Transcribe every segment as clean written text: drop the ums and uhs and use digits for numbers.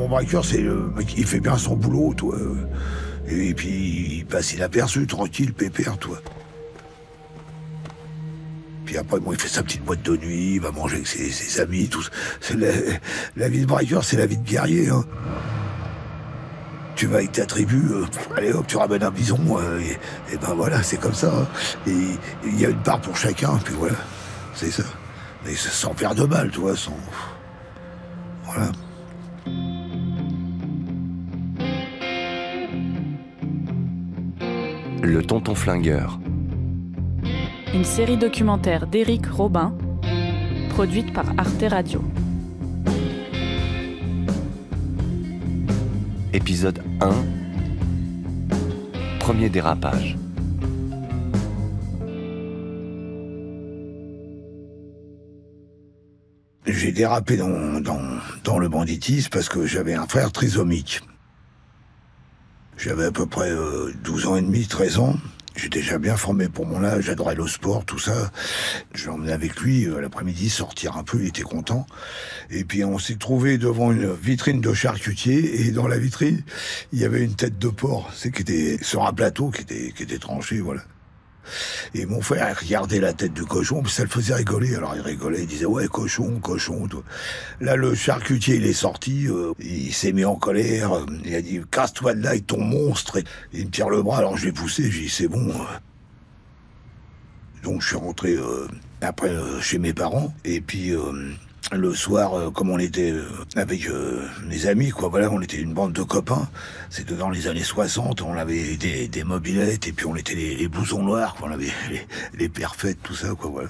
bon braqueur, c'est le mec, il fait bien son boulot, toi. Et puis, il passe inaperçu, tranquille, pépère, toi. Puis après, bon, il fait sa petite boîte de nuit, il va manger avec ses amis, tout ça. La vie de braqueur, c'est la vie de guerrier, hein. Tu vas avec ta tribu, allez hop, tu ramènes un bison, et ben voilà, c'est comme ça, hein. Et il y a une part pour chacun, puis voilà, c'est ça. Mais sans faire de mal, tu vois, sans... Voilà. Le tonton flingueur. Une série documentaire d'Éric Robin, produite par Arte Radio. Épisode 1. Premier dérapage. J'ai dérapé dans le banditisme parce que j'avais un frère trisomique. J'avais à peu près 12 ans et demi, 13 ans. J'étais déjà bien formé pour mon âge, j'adorais le sport, tout ça. Je l'emmenais avec lui l'après-midi sortir un peu, il était content. Et puis on s'est trouvé devant une vitrine de charcutier, et dans la vitrine, il y avait une tête de porc, qui était sur un plateau qui était tranché, voilà. Et mon frère regardait la tête du cochon, puis ça le faisait rigoler. Alors il rigolait, il disait ouais, cochon, tout. Là le charcutier il est sorti, il s'est mis en colère, il a dit casse-toi de là avec ton monstre, et il me tire le bras. Alors je l'ai poussé, j'ai dit c'est bon. Donc je suis rentré après chez mes parents, et puis le soir, comme on était avec mes amis, quoi, voilà, on était une bande de copains. C'était dans les années 60, on avait des mobylettes, et puis on était les blousons noirs, quoi, on avait les perfaites, tout ça, quoi, voilà.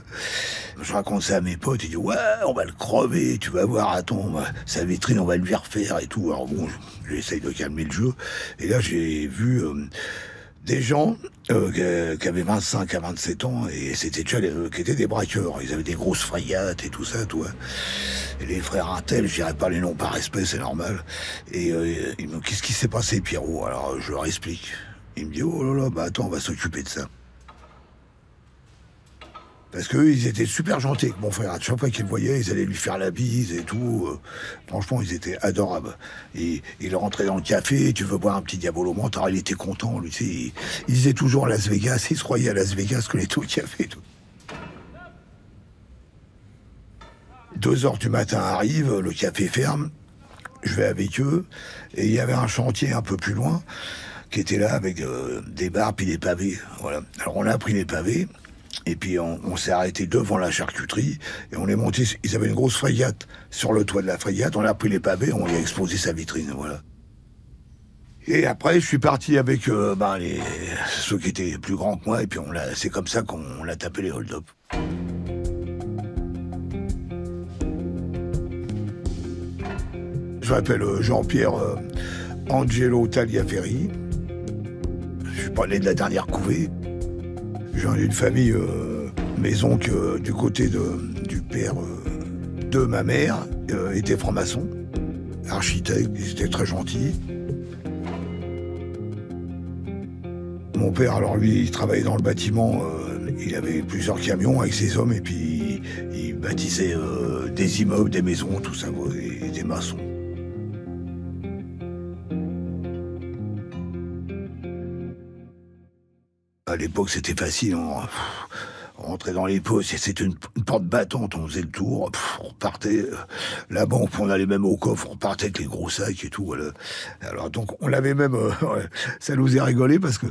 Je raconte ça à mes potes, ils disent ouais, on va le crever, tu vas voir, attends, sa vitrine, on va lui refaire et tout. Alors bon, j'essaye de calmer le jeu, et là j'ai vu des gens qui avaient 25 à 27 ans, et c'était déjà qui étaient des braqueurs. Ils avaient des grosses frégates et tout ça, toi. Et les frères Intel, je dirais pas les noms par respect, c'est normal. Et ils me disent qu'est-ce qui s'est passé, Pierrot? Alors je leur explique. Ils me disent oh là là, bah attends, on va s'occuper de ça. Parce qu'eux, ils étaient super gentils avec mon frère. À chaque fois qu'ils le voyaient, ils allaient lui faire la bise et tout. Franchement, ils étaient adorables. Et il rentrait dans le café, tu veux boire un petit Diabolo Mentor, il était content. Lui, il disait toujours Las Vegas, il se croyait à Las Vegas qu'on était au café. 2h du matin arrive, le café ferme, je vais avec eux, et il y avait un chantier un peu plus loin, qui était là avec des barres puis des pavés. Voilà. Alors on a pris les pavés, et puis on s'est arrêté devant la charcuterie, et on est monté, ils avaient une grosse frégate sur le toit de la frégate, on a pris les pavés, on y a exposé sa vitrine, voilà. Et après, je suis parti avec ceux qui étaient plus grands que moi, et puis c'est comme ça qu'on a tapé les hold-up. Je m'appelle Jean-Pierre Angelo Tagliaferri. Je suis pas né de la dernière couvée. J'en ai une famille, mes oncles du côté du père de ma mère étaient francs-maçons, architectes, ils étaient très gentils. Mon père, alors lui, il travaillait dans le bâtiment, il avait plusieurs camions avec ses hommes, et puis il bâtissait des immeubles, des maisons, tout ça, et des maçons. À l'époque, c'était facile. On rentrait dans les postes, c'était une porte battante, on faisait le tour, on repartait. La banque, on allait même au coffre, on partait avec les gros sacs et tout. Voilà. Alors donc, on l'avait même... ça nous a rigolé parce que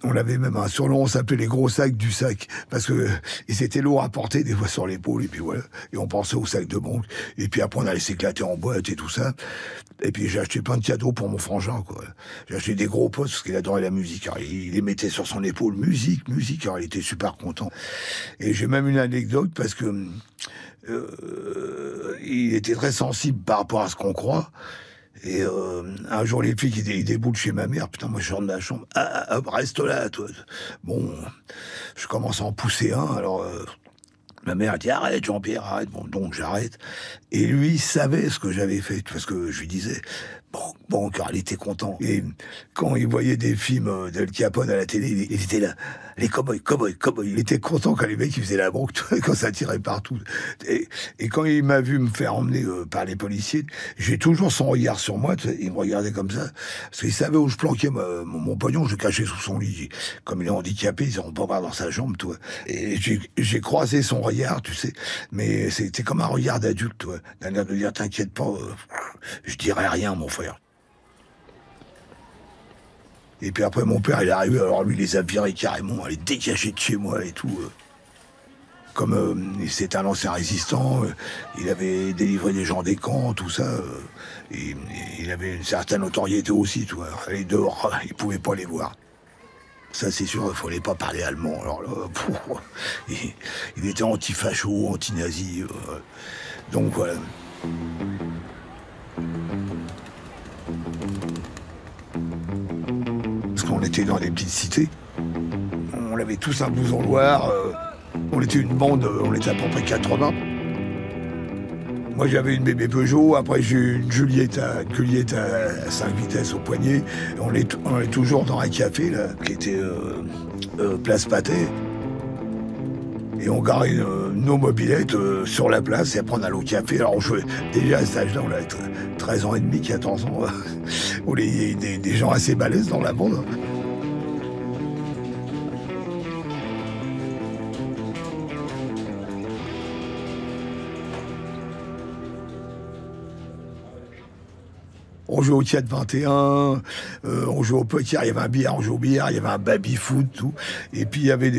on avait même un surnom, on s'appelait les gros sacs du sac, parce que ils étaient lourds à porter des fois sur l'épaule, et puis voilà. Et on pensait aux sacs de banque. Et puis après, on allait s'éclater en boîte et tout ça. Et puis j'ai acheté plein de cadeaux pour mon frangin, quoi. J'ai acheté des gros postes parce qu'il adorait la musique. Alors, il les mettait sur son épaule, musique. Alors il était super content. Et j'ai même une anecdote parce que il était très sensible par rapport à ce qu'on croit. Et un jour, les filles qui déboulent chez ma mère, putain, moi je sors de ma chambre, reste là, toi. Bon, je commence à en pousser un, alors ma mère dit arrête Jean-Pierre, arrête. Bon, donc j'arrête. Et lui, il savait ce que j'avais fait, parce que je lui disais, Bon, car il était content. Et quand il voyait des films d'Al Capone à la télé, il était là. Les cow-boys. Il était content quand les mecs ils faisaient la banque, quand ça tirait partout. Et quand il m'a vu me faire emmener par les policiers, j'ai toujours son regard sur moi. Il me regardait comme ça. Parce qu'il savait où je planquais mon pognon, je le cachais sous son lit. Comme il est handicapé, ils n'auront pas voir dans sa jambe, toi. Et j'ai croisé son regard, tu sais. Mais c'était comme un regard d'adulte, toi. D'un air de dire, t'inquiète pas, je dirai rien, mon frère. Et puis après, mon père, il est arrivé, alors lui, il les a virés carrément, il les dégagé de chez moi et tout. Comme c'était un ancien résistant, il avait délivré des gens des camps, tout ça. Et il avait une certaine notoriété aussi, tu vois. Les dehors, il pouvait pas les voir. Ça, c'est sûr, il fallait pas parler allemand. Alors là, il était anti-facho, anti-nazi. Donc voilà. Parce qu'on était dans des petites cités. On avait tous un blouson noir. On était une bande, on était à peu près 80. Moi j'avais une bébé Peugeot, après j'ai eu une Juliette à 5 vitesses au poignet. On est toujours dans un café là, qui était Place Pathé. Et on garait nos mobylettes sur la place et après on allait au café. Alors on jouait, déjà à cet âge-là, on avait 13 ans et demi, 14 ans. On est des gens assez balèzes dans la bande. On jouait au Théâtre 21, on jouait au poker, il y avait un billard, on jouait au billard, il y avait un baby-foot, tout. Et puis il y avait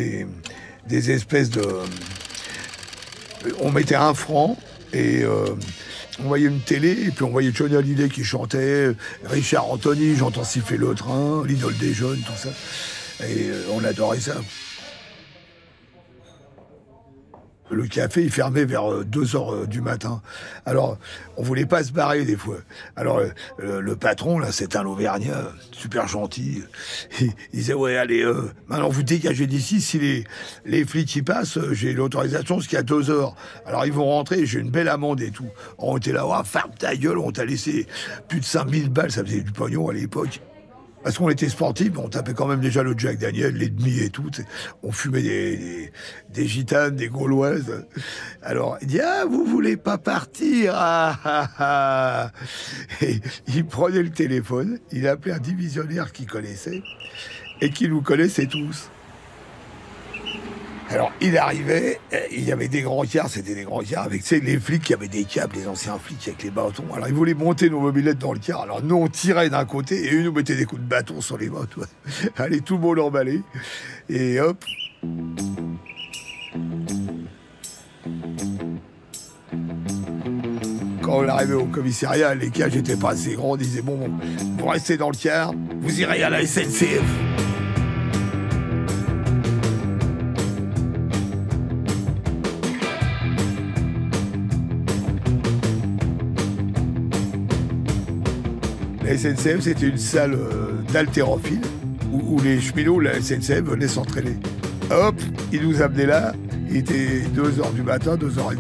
des espèces de... On mettait 1 franc et on voyait une télé et puis on voyait Johnny Hallyday qui chantait, Richard Anthony, J'entends siffler le train, l'idole des jeunes, tout ça. Et on adorait ça. Le café, il fermait vers 2h du matin. Alors, on voulait pas se barrer des fois. Alors, le patron, là, c'est un Auvergnat, super gentil. Il disait, ouais, allez, maintenant vous dégagez d'ici. Si les flics y passent, j'ai l'autorisation jusqu'à 2h. Alors, ils vont rentrer, j'ai une belle amende et tout. On était là, ouais, ferme ta gueule, on t'a laissé plus de 5000 balles, ça faisait du pognon à l'époque. Parce qu'on était sportifs, on tapait quand même déjà le Jack Daniel, les demi et tout. On fumait des gitanes, des gauloises. Alors, il dit, ah, vous voulez pas partir? Et il prenait le téléphone, il appelait un divisionnaire qu'il connaissait et qui nous connaissait tous. Alors, il arrivait, il y avait des grands cars, c'était des grands cars avec, tu sais, les flics qui avaient des câbles, les anciens flics avec les bâtons. Alors, ils voulaient monter nos mobylettes dans le car. Alors, nous, on tirait d'un côté et eux nous mettaient des coups de bâton sur les mains, toi. Allez, tout le monde emballé. Et hop. Quand on arrivait au commissariat, les cages n'étaient pas assez grands. On disait, bon, vous restez dans le car, vous irez à la SNCF. La SNCF, c'était une salle d'haltérophile où les cheminots, la SNCF, venaient s'entraîner. Hop, ils nous amenaient là, il était 2h du matin, 2h30.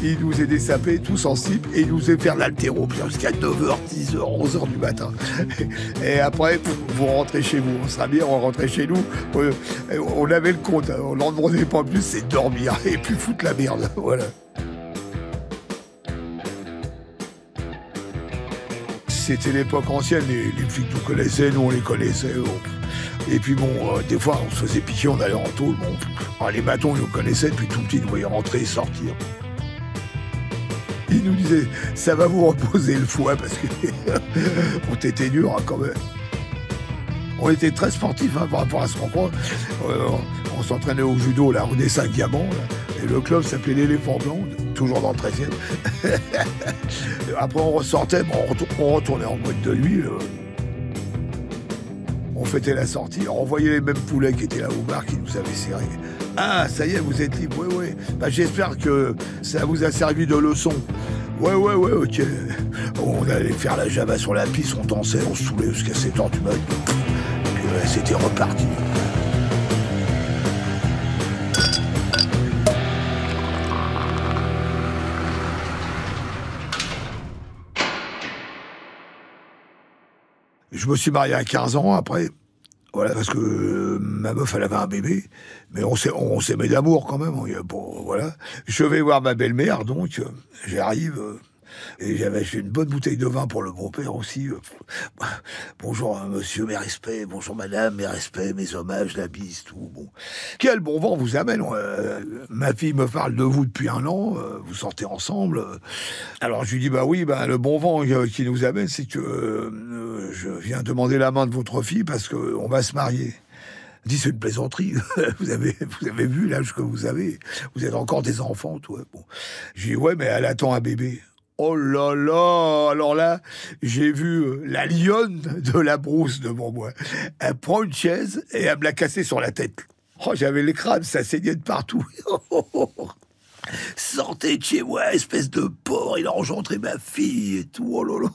Ils nous aidaient sapés, tous en slip, et ils nous faisaient faire de l'haltéro jusqu'à 9h, 10h, 11h du matin. Et après, vous rentrez chez vous. On sera bien, on rentrait chez nous. On avait le compte, hein, on n'en demandait pas plus, c'est dormir et puis foutre la merde. Voilà. C'était l'époque ancienne, les flics nous connaissaient, nous on les connaissait. Et puis bon, des fois on se faisait piquer, on allait en tôle. Bon, les bâtons ils nous connaissaient, puis tout petit, ils nous voyaient rentrer et sortir. Ils nous disaient, ça va vous reposer le foie, parce que on était dur hein, quand même. On était très sportifs hein, par rapport à ce qu'on croit. On s'entraînait au judo, là, rue des 5 Diamants, là, et le club s'appelait l'Éléphant Blanc, toujours dans le 13e. Après on ressortait, bon, on retournait en boîte de nuit. On fêtait la sortie, on voyait les mêmes poulets qui étaient là au bar qui nous avaient serré. Ah, ça y est, vous êtes libre, ouais. Bah, j'espère que ça vous a servi de leçon. Ouais, ok. On allait faire la java sur la piste, on dansait, on se saoulait jusqu'à 7h du matin. Puis ouais, c'était reparti. Je me suis marié à 15 ans après. Voilà, parce que ma meuf, elle avait un bébé. Mais on s'aimait d'amour quand même. Bon, voilà. Je vais voir ma belle-mère, donc j'arrive. Et j'avais acheté une bonne bouteille de vin pour le beau-père aussi. Bonjour monsieur, mes respects. Bonjour madame, mes respects, mes hommages, la bise, tout. Bon. Quel bon vent vous amène. Ma fille me parle de vous depuis 1 an. Vous sortez ensemble. Alors je lui dis, bah oui, le bon vent qui nous amène, c'est que je viens demander la main de votre fille parce qu'on va se marier. Dit, c'est une plaisanterie. vous avez vu l'âge que vous avez. Vous êtes encore des enfants, toi. Bon. Je dis, ouais, mais elle attend un bébé. Oh là là! Alors là, j'ai vu la lionne de la brousse devant moi. Elle prend une chaise et elle me l'a cassée sur la tête. Oh, j'avais les crânes, ça saignait de partout. Sortez de chez moi, espèce de porc, il a engendré ma fille et tout. Oh là là.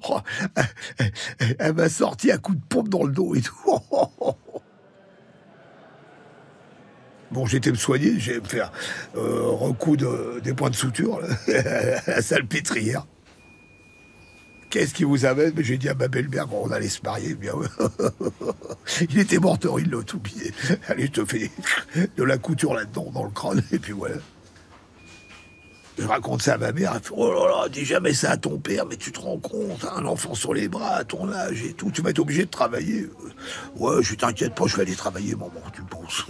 Oh, elle m'a sorti un coup de pompe dans le dos et tout. Bon, j'étais me soigner, j'ai me faire recoudre des points de suture là, à la salpêtrière. Qu'est-ce qui vous amène? Mais j'ai dit à ma belle-mère qu'on allait se marier. Bien, ouais. Il était morteur, il l'a tout pillé. Allez, je te fais de la couture là-dedans, dans le crâne, et puis voilà. Je raconte ça à ma mère, elle fait, oh là là, dis jamais ça à ton père, mais tu te rends compte, un enfant sur les bras à ton âge et tout, tu vas être obligé de travailler. Ouais, je t'inquiète pas, je vais aller travailler, maman, tu penses.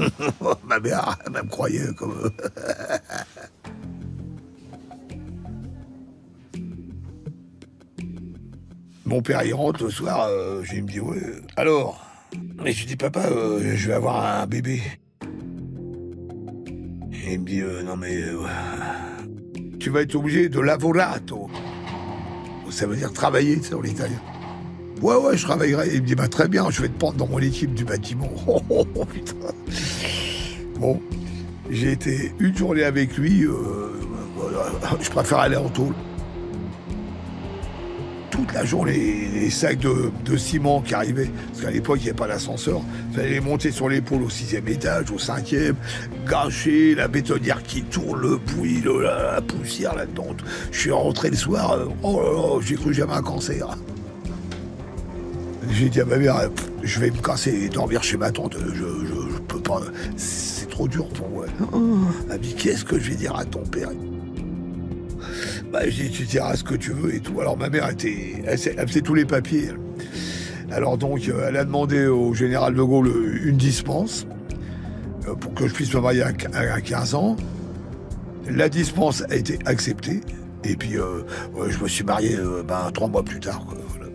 Ma mère, elle me croyait comme... Mon père, il rentre le soir, il me dit, ouais, alors? Et je dis, papa, je vais avoir un bébé. Et il me dit, non mais... tu vas être obligé de lavorato. Ça veut dire travailler, c'est en italien. Ouais, je travaillerai. Il me dit, très bien, je vais te prendre dans mon équipe du bâtiment. Oh, putain. Bon, j'ai été une journée avec lui. Voilà. Je préfère aller en tôle. Toute la journée, les sacs de ciment qui arrivaient, parce qu'à l'époque, il n'y avait pas d'ascenseur, il fallait les monter sur l'épaule au 6e étage, au 5e, gâcher, la bétonnière qui tourne, le bruit, la poussière là-dedans. Je suis rentré le soir, oh là là, j'ai cru que j'avais un cancer. J'ai dit à ma mère, je vais me casser et dormir chez ma tante, je peux pas, c'est trop dur pour moi. Elle m'a dit, qu'est-ce que je vais dire à ton père? Je dis, tu diras ce que tu veux et tout. Alors ma mère elle faisait tous les papiers. Alors donc, elle a demandé au général de Gaulle une dispense pour que je puisse me marier à 15 ans. La dispense a été acceptée. Et puis, je me suis marié 3 mois plus tard, quoi. Voilà.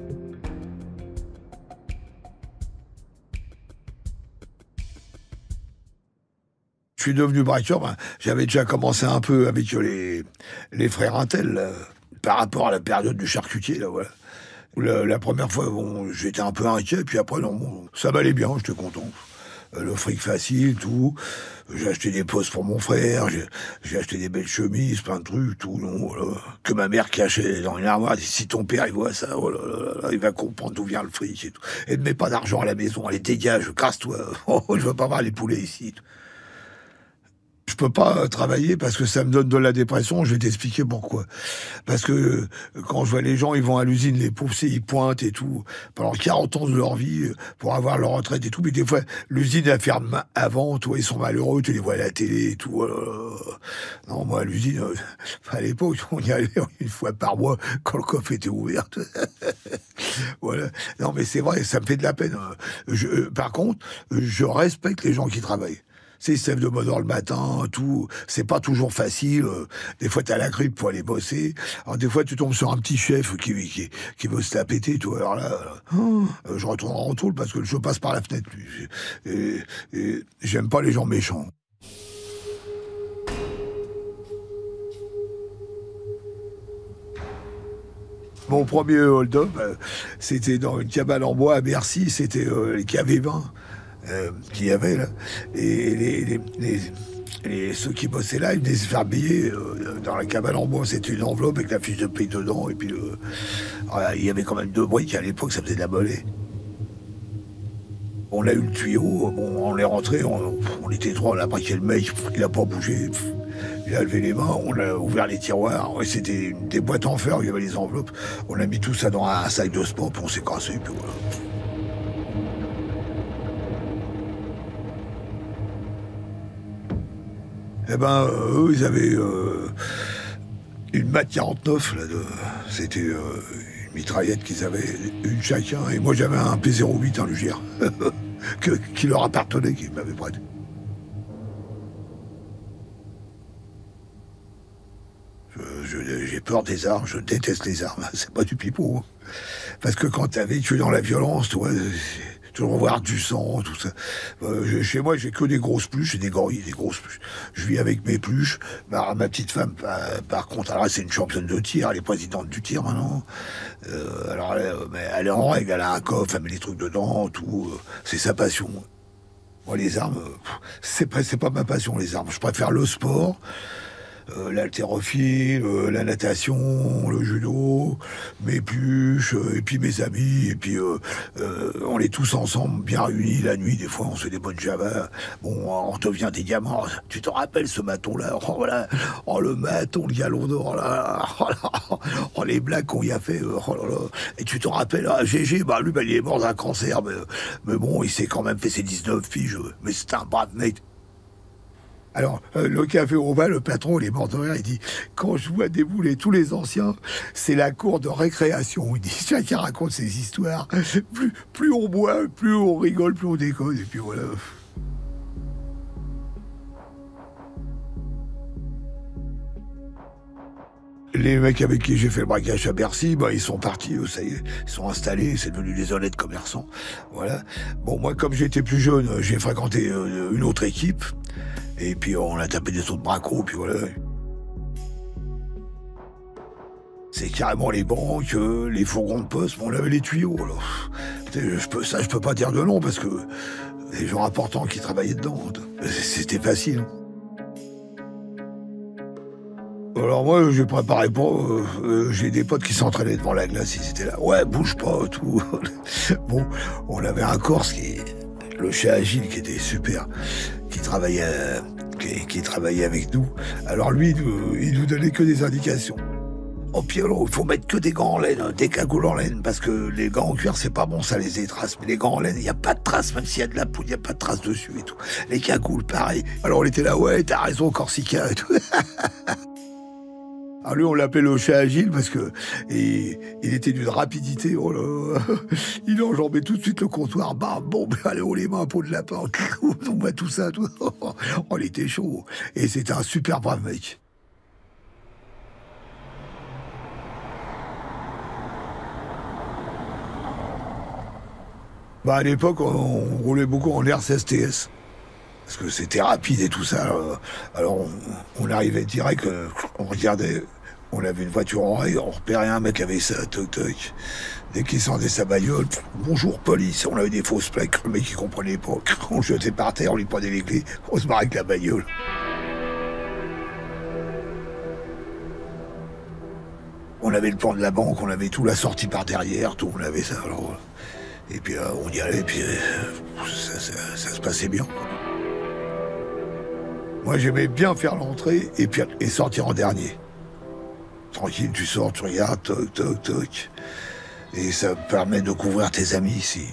Je suis devenu braqueur, j'avais déjà commencé un peu avec les frères Intel, par rapport à la période du charcutier, là, voilà. La première fois, bon, j'étais un peu inquiet, puis après, non, bon, ça m'allait bien, j'étais content. Le fric facile, tout. J'ai acheté des postes pour mon frère, j'ai acheté des belles chemises, plein de trucs, tout, non, voilà. Que ma mère cachait dans une armoire, dit, si ton père, il voit ça, oh là là là, il va comprendre d'où vient le fric et tout. Et ne mets pas d'argent à la maison, allez, dégage, casse-toi, je veux pas voir les poulets ici. Je peux pas travailler parce que ça me donne de la dépression, je vais t'expliquer pourquoi. Parce que quand je vois les gens, ils vont à l'usine, les pauvres, ils pointent et tout, pendant 40 ans de leur vie, pour avoir leur retraite et tout, mais des fois, l'usine, elle ferme avant, toi, ils sont malheureux, tu les vois à la télé et tout. Non, moi, à l'usine, à l'époque, on y allait une fois par mois, quand le coffre était ouvert. Voilà. Non, mais c'est vrai, ça me fait de la peine. Par contre, je respecte les gens qui travaillent. C'est se lève de bonne heure le matin, tout. C'est pas toujours facile. Des fois, t'as la grippe pour aller bosser. Alors, des fois, tu tombes sur un petit chef qui veut se la péter, tout. Alors là, je retourne en tôle parce que je passe par la fenêtre. Et j'aime pas les gens méchants. Mon premier hold-up, c'était dans une cabane en bois à Bercy. C'était les KV20. Qu'il y avait là, et ceux qui bossaient là, ils venaient se faire payer dans la cabane en bois. C'était une enveloppe avec la fiche de paye dedans, et puis il y avait quand même 2 briques, à l'époque ça faisait de la monnaie. On a eu le tuyau, bon, on est rentré, on était 3, on a braqué le mec, il a pas bougé. Il a levé les mains, on a ouvert les tiroirs, et c'était des boîtes en fer, il y avait les enveloppes. On a mis tout ça dans un sac de sport, puis on s'est cassé, puis voilà. Eh ben, eux, ils avaient une MAT 49, là, c'était une mitraillette qu'ils avaient, une chacun, et moi j'avais un P08, un Lugière, qui leur appartenait, qui m'avait prêté. J'ai peur des armes, je déteste les armes, c'est pas du pipeau. Hein. Parce que quand t'as vécu dans la violence, toi, toujours voir du sang, tout ça. Chez moi, j'ai que des grosses pluches et des gorilles, des grosses pluches. Je vis avec mes pluches. Ma petite femme, par contre, alors c'est une championne de tir, elle est présidente du tir maintenant. Alors elle est en règle, elle a un coffre, elle met les trucs dedans, tout. C'est sa passion. Moi, les armes, c'est pas ma passion, les armes. Je préfère le sport. L'haltérophile, la natation, le judo, mes pluches, et puis mes amis, et puis on est tous ensemble, bien réunis la nuit, des fois on se fait des bonnes jabas, bon, on devient des gamins. Tu te rappelles ce maton-là, oh, voilà. Oh le maton, le galon d'or, là, oh, les blagues qu'on y a fait, oh là là. Et tu te rappelles, ah, GG, bah lui, bah, il est mort d'un cancer, mais bon, il s'est quand même fait ses 19 piges, mais c'est un brave mec. Alors, le café au bas, le patron, il est mort de rire, il dit « Quand je vois débouler tous les anciens, c'est la cour de récréation. » Il dit « Chacun raconte ses histoires. Plus on boit, plus on rigole, plus on déconne. » Et puis voilà. Les mecs avec qui j'ai fait le braquage à Bercy, bah, ils sont partis, eux, ça y est, ils sont installés, c'est devenu des honnêtes commerçants. Voilà. Bon, moi, comme j'étais plus jeune, j'ai fréquenté une autre équipe. Et puis on a tapé des autres bracos, puis voilà. C'est carrément les banques, les fourgons de poste, on avait les tuyaux. Alors, je peux pas dire de nom parce que les gens importants qui travaillaient dedans, c'était facile. Alors moi, je préparais pas, j'ai des potes qui s'entraînaient devant la glace, ils étaient là, ouais, bouge pas, tout. Bon, on avait un Corse le chat Agile qui était super, qui travaillait avec nous. Alors lui, il nous donnait que des indications. Oh Piolo, il faut mettre que des gants en laine, des cagoules en laine, parce que les gants en cuir, c'est pas bon, ça les traces. Mais les gants en laine, il n'y a pas de traces, même s'il y a de la poudre, il n'y a pas de traces dessus et tout. Les cagoules, pareil. Alors on était là, ouais, t'as raison, Corsica et tout. Alors lui, on l'appelait le chat agile parce que il était d'une rapidité. Oh là, il enjambait tout de suite le comptoir. Bam, bon, allez, on les mains à peau de lapin. On voit tout ça. Tout. Oh, il était chaud. Et c'était un super brave mec. Bah, à l'époque, on roulait beaucoup en RCSTS. Parce que c'était rapide et tout ça. Alors on arrivait direct, on regardait, on avait une voiture en règle, on repérait un mec avec ça, toc toc. Dès qu'il sortait sa bagnole, bonjour police, on avait des fausses plaques, le mec il comprenait pas. On le jetait par terre, on lui prenait les clés, on se barrait avec la bagnole. On avait le plan de la banque, on avait tout, la sortie par derrière, tout, on avait ça. Alors, et puis on y allait, puis ça se passait bien. Moi, j'aimais bien faire l'entrée et sortir en dernier. Tranquille, tu sors, tu regardes, toc, toc, toc. Et ça permet de couvrir tes amis ici.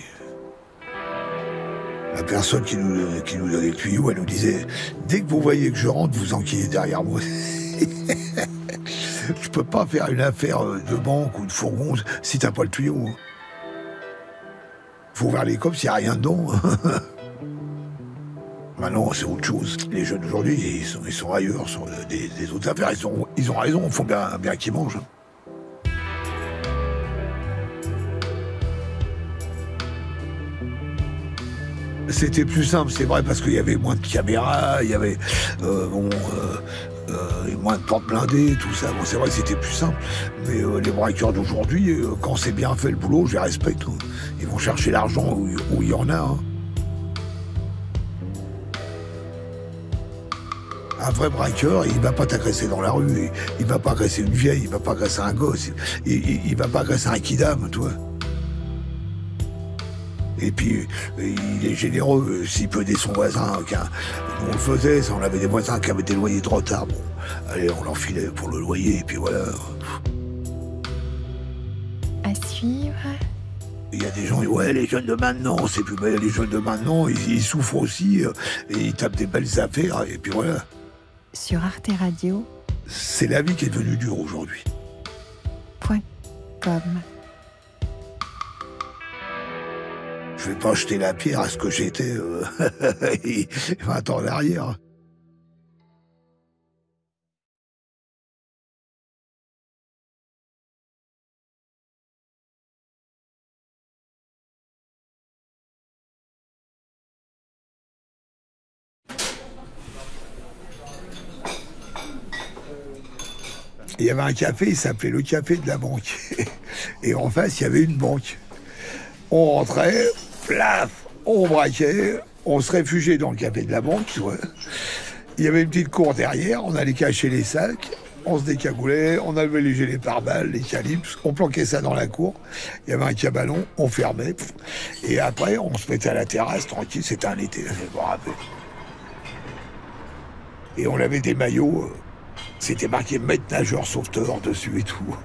La personne qui nous donnait le tuyau, elle nous disait « Dès que vous voyez que je rentre, vous enquillez derrière moi. » Je peux pas faire une affaire de banque ou de fourgon si t'as pas le tuyau. Faut ouvrir les coffres s'il n'y a rien dedans. Maintenant, c'est autre chose. Les jeunes d'aujourd'hui, ils sont ailleurs, sur des autres affaires. Ils ont raison, il faut bien qu'ils mangent. C'était plus simple, c'est vrai, parce qu'il y avait moins de caméras, il y avait moins de portes blindées, tout ça. Bon, c'est vrai que c'était plus simple. Mais les braqueurs d'aujourd'hui, quand c'est bien fait le boulot, je les respecte. Ils vont chercher l'argent où il y en a. Hein. Un vrai braqueur, il va pas t'agresser dans la rue, il va pas agresser une vieille, il va pas agresser un gosse, il va pas agresser un kidam, toi. Et puis, il est généreux, s'il peut aider son voisin. On le faisait, on avait des voisins qui avaient des loyers de retard. Bon, allez, on l'enfilait pour le loyer, et puis voilà. À suivre. Il y a des gens, ouais, les jeunes de maintenant, c'est plus mal. Les jeunes de maintenant, ils souffrent aussi, et ils tapent des belles affaires, et puis voilà. Sur Arte Radio. C'est la vie qui est devenue dure aujourd'hui. .com. Je vais pas jeter la pierre à ce que j'étais 20 ans en arrière. Il y avait un café, il s'appelait le café de la banque. Et en face, il y avait une banque. On rentrait, plaf, on braquait, on se réfugiait dans le café de la banque. Ouais. Il y avait une petite cour derrière, on allait cacher les sacs, on se décagoulait, on avait les gilets pare-balles, les calibres, on planquait ça dans la cour. Il y avait un cabanon, on fermait. Et après, on se mettait à la terrasse, tranquille, c'était un été, je me rappelle. Et on avait des maillots... C'était marqué maître nageur sauveteur dessus et tout.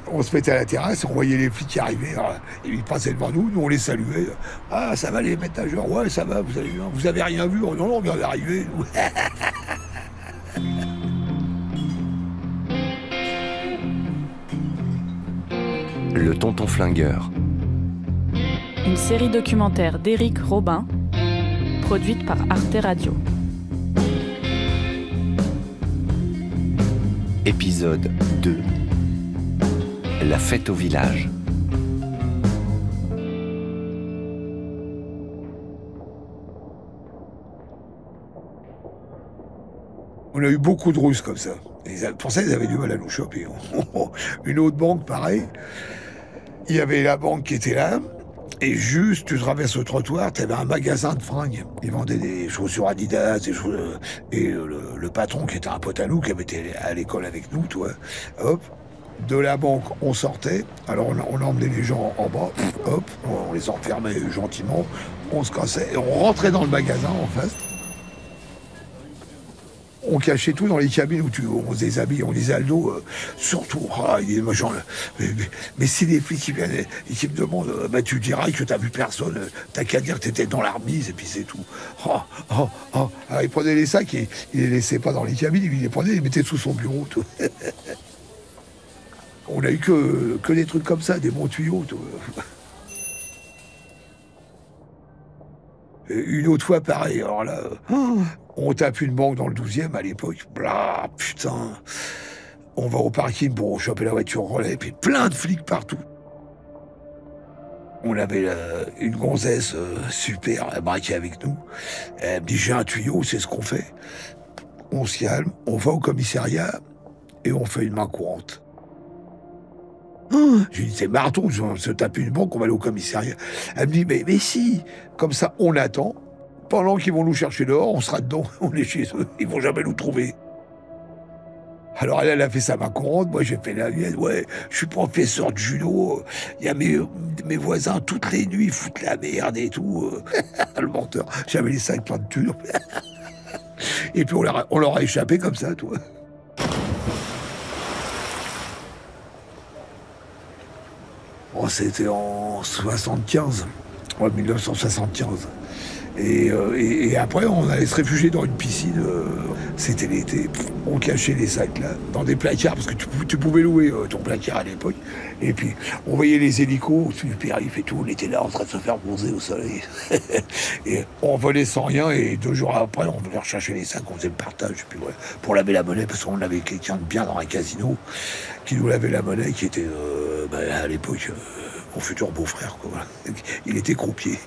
On se mettait à la terrasse, on voyait les flics qui arrivaient, ils passaient devant nous, nous on les saluait. Ah, ça va les maîtres nageurs? Ouais, ça va, vous allez bien? Vous avez rien vu? Oh, non, non, on vient d'arriver. Le tonton flingueur. Une série documentaire d'Éric Robin, produite par Arte Radio. Épisode 2. La fête au village. On a eu beaucoup de Russes comme ça. Pour ça, ils avaient du mal à nous choper. Une autre banque, pareil. Il y avait la banque qui était là. Et juste, tu traverses le trottoir, tu avais un magasin de fringues. Ils vendaient des chaussures Adidas, des choses... Et le patron, qui était un pote à nous, qui avait été à l'école avec nous, toi, hop, de la banque, on sortait. Alors, on emmenait les gens en bas, hop, on les enfermait gentiment, on se cassait, et on rentrait dans le magasin en face. On cachait tout dans les cabines où on se déshabille, on disait Aldo, surtout, il dit, mais si les flics qui viennent et qui me demandent, tu diras que t'as vu personne, t'as qu'à dire que t'étais dans la remise et puis c'est tout. Alors il prenait les sacs et il les laissait pas dans les cabines, il les prenait, il les mettait sous son bureau. Tout. On a eu que des trucs comme ça, des bons tuyaux. Tout. Une autre fois, pareil, alors là, on tape une banque dans le 12e à l'époque, blah, putain, on va au parking pour choper la voiture relais, puis plein de flics partout. On avait une gonzesse super, elle braquait avec nous, elle me dit j'ai un tuyau, c'est ce qu'on fait. On se calme, on va au commissariat et on fait une main courante. J'ai dit, c'est marathon, on se tape une banque, on va aller au commissariat. Elle me dit, mais si, comme ça, on attend. Pendant qu'ils vont nous chercher dehors, on sera dedans, on est chez eux, ils vont jamais nous trouver. Alors elle a fait sa main courante, moi j'ai fait la mienne, ouais, je suis professeur de judo, il y a mes voisins, toutes les nuits, ils foutent la merde et tout. Le menteur, j'avais les sacs pleins de thunes. Et puis on leur a échappé comme ça, toi. Oh, c'était en 75, ouais, 1975. Et après, on allait se réfugier dans une piscine. C'était l'été. On cachait les sacs là, dans des placards, parce que tu pouvais louer ton placard à l'époque. Et puis, on voyait les hélicos au-dessus du périph' et tout. On était là en train de se faire bronzer au soleil. Et on volait sans rien. Et 2 jours après, on venait rechercher les sacs. On faisait le partage. Et puis, ouais, pour laver la monnaie, parce qu'on avait quelqu'un de bien dans un casino qui nous lavait la monnaie, qui était à l'époque mon futur beau-frère. Quoi, voilà. Il était croupier.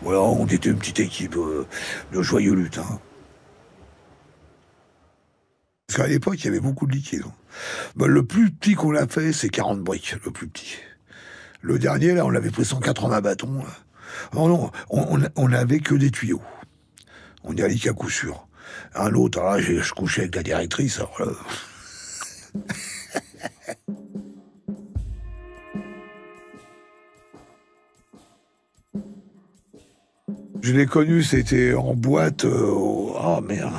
Voilà, on était une petite équipe de joyeux lutins. Parce qu'à l'époque, il y avait beaucoup de liquide. Le plus petit qu'on a fait, c'est 40 briques, le plus petit. Le dernier, là, on avait pris 180 bâtons. Là. Oh non, on n'avait que des tuyaux. On y allait qu'à coup sûr. Un autre, là, je couchais avec la directrice, alors là... Je l'ai connu, c'était en boîte. Oh merde.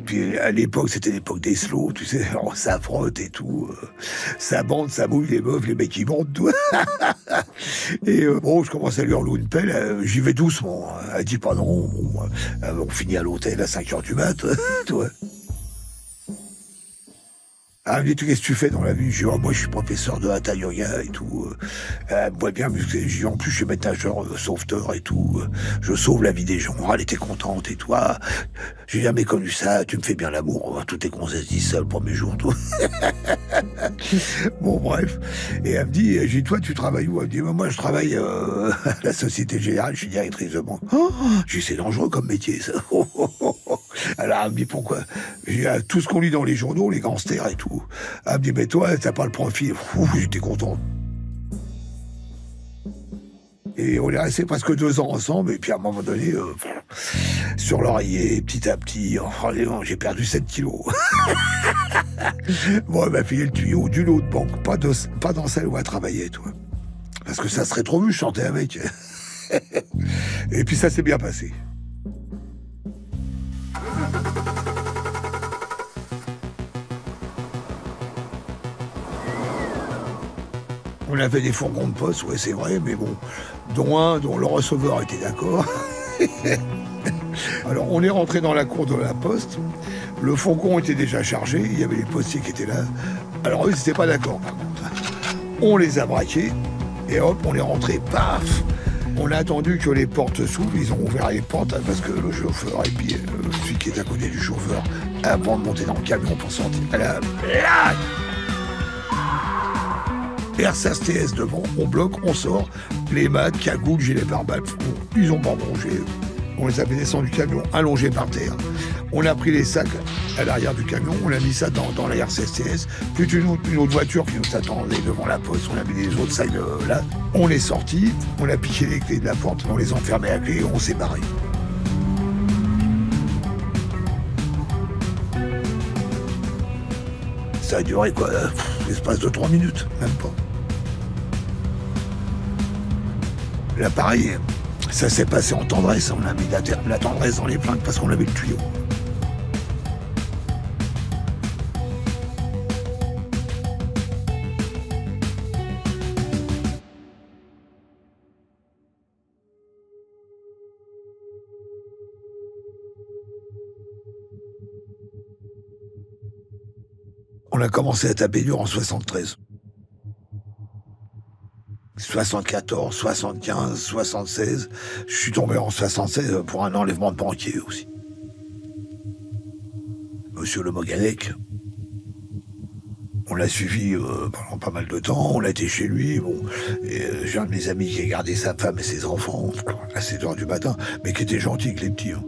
Puis à l'époque, c'était l'époque des slows, tu sais, alors ça frotte et tout. Ça bande, ça mouille les meufs, les mecs ils bandent, tout. Et bon, je commence à lui enlouer une pelle, j'y vais doucement. Elle dit pas non, bon, on finit à l'hôtel à 5h du mat', tu vois. Elle me dit, qu'est-ce que tu fais dans la vie? Je dis, oh, moi je suis professeur de hatha yoga et tout. Elle me voit bien, parce que en plus je suis maître nageur, sauveteur et tout. Je sauve la vie des gens. Elle était contente et tout. Ah, j'ai jamais connu ça, tu me fais bien l'amour. Toutes tes gonzesses disent ça le premier jour, tout. Bon, bref. Et elle me dit, j'ai dit, toi tu travailles où? Elle me dit, moi je travaille à la Société Générale, je suis directrice de banque. Oh, j'ai dit, c'est dangereux comme métier, ça. Alors elle me dit, pourquoi? J'ai dit, tout ce qu'on lit dans les journaux, les gangsters et tout. Elle me dit, mais toi, t'as pas le profil. J'étais content. Et on est resté presque 2 ans ensemble, et puis à un moment donné, sur l'oreiller, petit à petit, j'ai perdu 7 kilos. Bon, elle m'a filé le tuyau d'une autre banque, pas dans celle où elle travaillait, toi. Parce que ça serait trop vu, je chantais avec. Et puis ça s'est bien passé. On avait des fourgons de poste, ouais, c'est vrai, mais bon, dont le receveur était d'accord. Alors, on est rentré dans la cour de la poste. Le fourgon était déjà chargé, il y avait les postiers qui étaient là. Alors, eux, ils n'étaient pas d'accord, par contre. On les a braqués, et hop, on est rentré, paf! On a attendu que les portes s'ouvrent, ils ont ouvert les portes parce que le chauffeur et puis celui qui est à côté du chauffeur, avant de monter dans le camion pour sortir, là, RCSTS devant, on bloque, on sort, les maths, cagoules, gilets pare-balles, ils ont pas mangé. On les a fait descendre du camion, allongés par terre. On a pris les sacs à l'arrière du camion, on a mis ça dans la RCSTS, puis une autre voiture qui nous attendait devant la poste, on a mis les autres sacs là. On est sortis, on a piqué les clés de la porte, on les a enfermés à clé et on s'est barré. Ça a duré quoi, l'espace de 3 minutes, même pas. Là, pareil, ça s'est passé en tendresse. On a mis la tendresse dans les flingues parce qu'on avait le tuyau. On a commencé à taper dur en 73. 74, 75, 76. Je suis tombé en 76 pour un enlèvement de banquier aussi. Monsieur Le Moganec, on l'a suivi pendant pas mal de temps, on a été chez lui. Bon, j'ai un de mes amis qui a gardé sa femme et ses enfants à 7h du matin, mais qui était gentil avec les petits. Hein.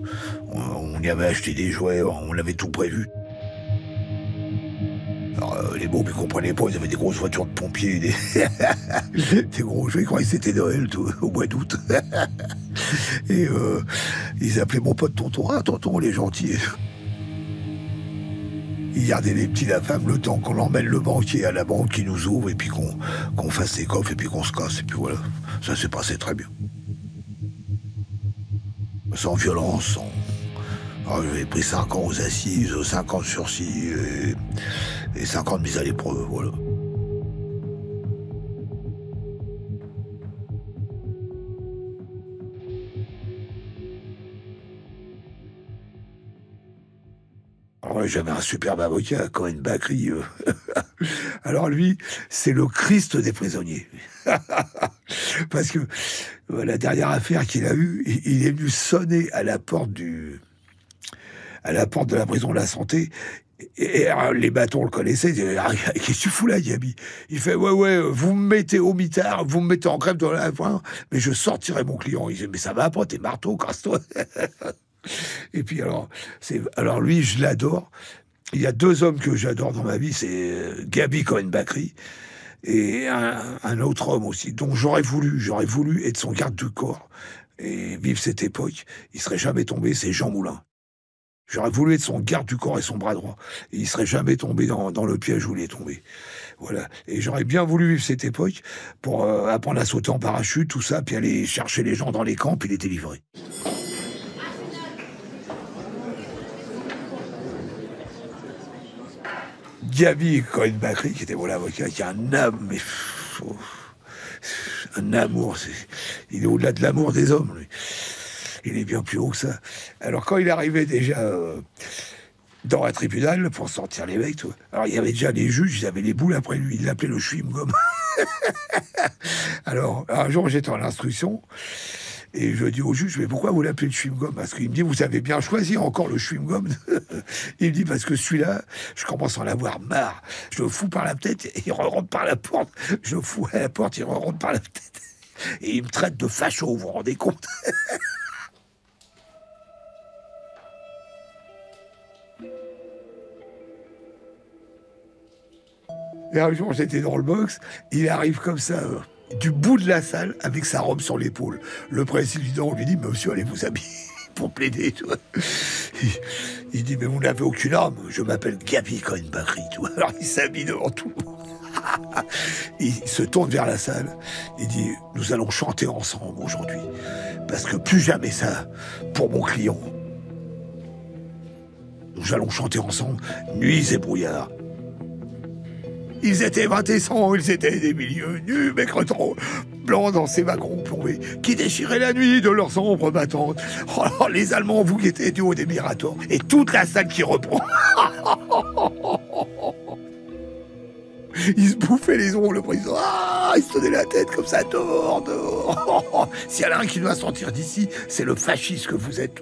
On y avait acheté des jouets, on avait tout prévu. Alors, les mômes, ils comprenaient pas, ils avaient des grosses voitures de pompiers, des gros jouets, ils croyaient que c'était Noël, tout, au mois d'août. Et ils appelaient mon pote tonton. Ah, tonton, il est gentil. Ils gardaient les petits, la femme, le temps qu'on emmène le banquier à la banque, qui nous ouvre, et puis qu'on fasse ses coffres, et puis qu'on se casse, et puis voilà. Ça s'est passé très bien. Sans violence, sans... Alors, j'avais pris 5 ans aux assises, 5 ans de sursis, et 5 ans de mise à l'épreuve, voilà. Alors, j'avais un superbe avocat, Cohen Bakri. Alors lui, c'est le Christ des prisonniers. Parce que la dernière affaire qu'il a eue, il est venu sonner à la porte de la prison de la Santé. Et les bâtons le connaissaient. Ils disaient, qu'est-ce que tu fous là, Gabi? Il fait, ouais, vous me mettez au mitard, vous me mettez en grève dans la fin, mais je sortirai mon client. Il disait, mais ça va pas, t'es marteau, casse-toi. Et puis alors lui, je l'adore. Il y a 2 hommes que j'adore dans ma vie, c'est Gabi Cohen Bakri et un autre homme aussi, dont j'aurais voulu être son garde du corps et vivre cette époque. Il serait jamais tombé, c'est Jean Moulin. J'aurais voulu être son garde du corps et son bras droit. Et il serait jamais tombé dans le piège où il est tombé. Voilà. Et j'aurais bien voulu vivre cette époque pour apprendre à sauter en parachute, tout ça, puis aller chercher les gens dans les camps, puis les délivrer. Gaby Cohen-Bacri, qui était mon avocat, qui a un âme, mais un amour. Il est au-delà de l'amour des hommes, lui. Il est bien plus haut que ça. Alors quand il arrivait déjà dans un tribunal pour sortir les mecs, alors il y avait déjà les juges, ils avaient les boules après lui. Il l'appelait le chewing-gum. Alors un jour j'étais en instruction et je dis au juge, mais pourquoi vous l'appelez le chewing-gum? Parce qu'il me dit, vous avez bien choisi encore le chewing-gum. Il me dit, parce que celui-là, je commence à en avoir marre. Je le fous par la tête et il rentre par la porte. Je le fous à la porte, il rentre par la tête. Et il me traite de facho, vous vous rendez compte? Et un jour, j'étais dans le box, il arrive comme ça, du bout de la salle, avec sa robe sur l'épaule. Le président lui dit, monsieur, allez vous habiller pour plaider, tu vois. Il dit, mais vous n'avez aucune arme, je m'appelle Gaby Cohen-Bacri, tu vois. Alors il s'habille devant tout le monde. Il se tourne vers la salle, il dit, nous allons chanter ensemble aujourd'hui, parce que plus jamais ça, pour mon client. Nous allons chanter ensemble, nuits et brouillards. Ils étaient 20 et 100, ils étaient des milieux nus, mais cretons, blancs dans ces wagons plombés, qui déchiraient la nuit de leurs ombres battantes. Oh, les Allemands, vous qui étiez du haut des Mirators, et toute la salle qui reprend. Ils se bouffaient les ongles, le président. Ah, il se tenait la tête comme ça, dehors, dehors. S'il y en a un qui doit sortir d'ici, c'est le fasciste que vous êtes.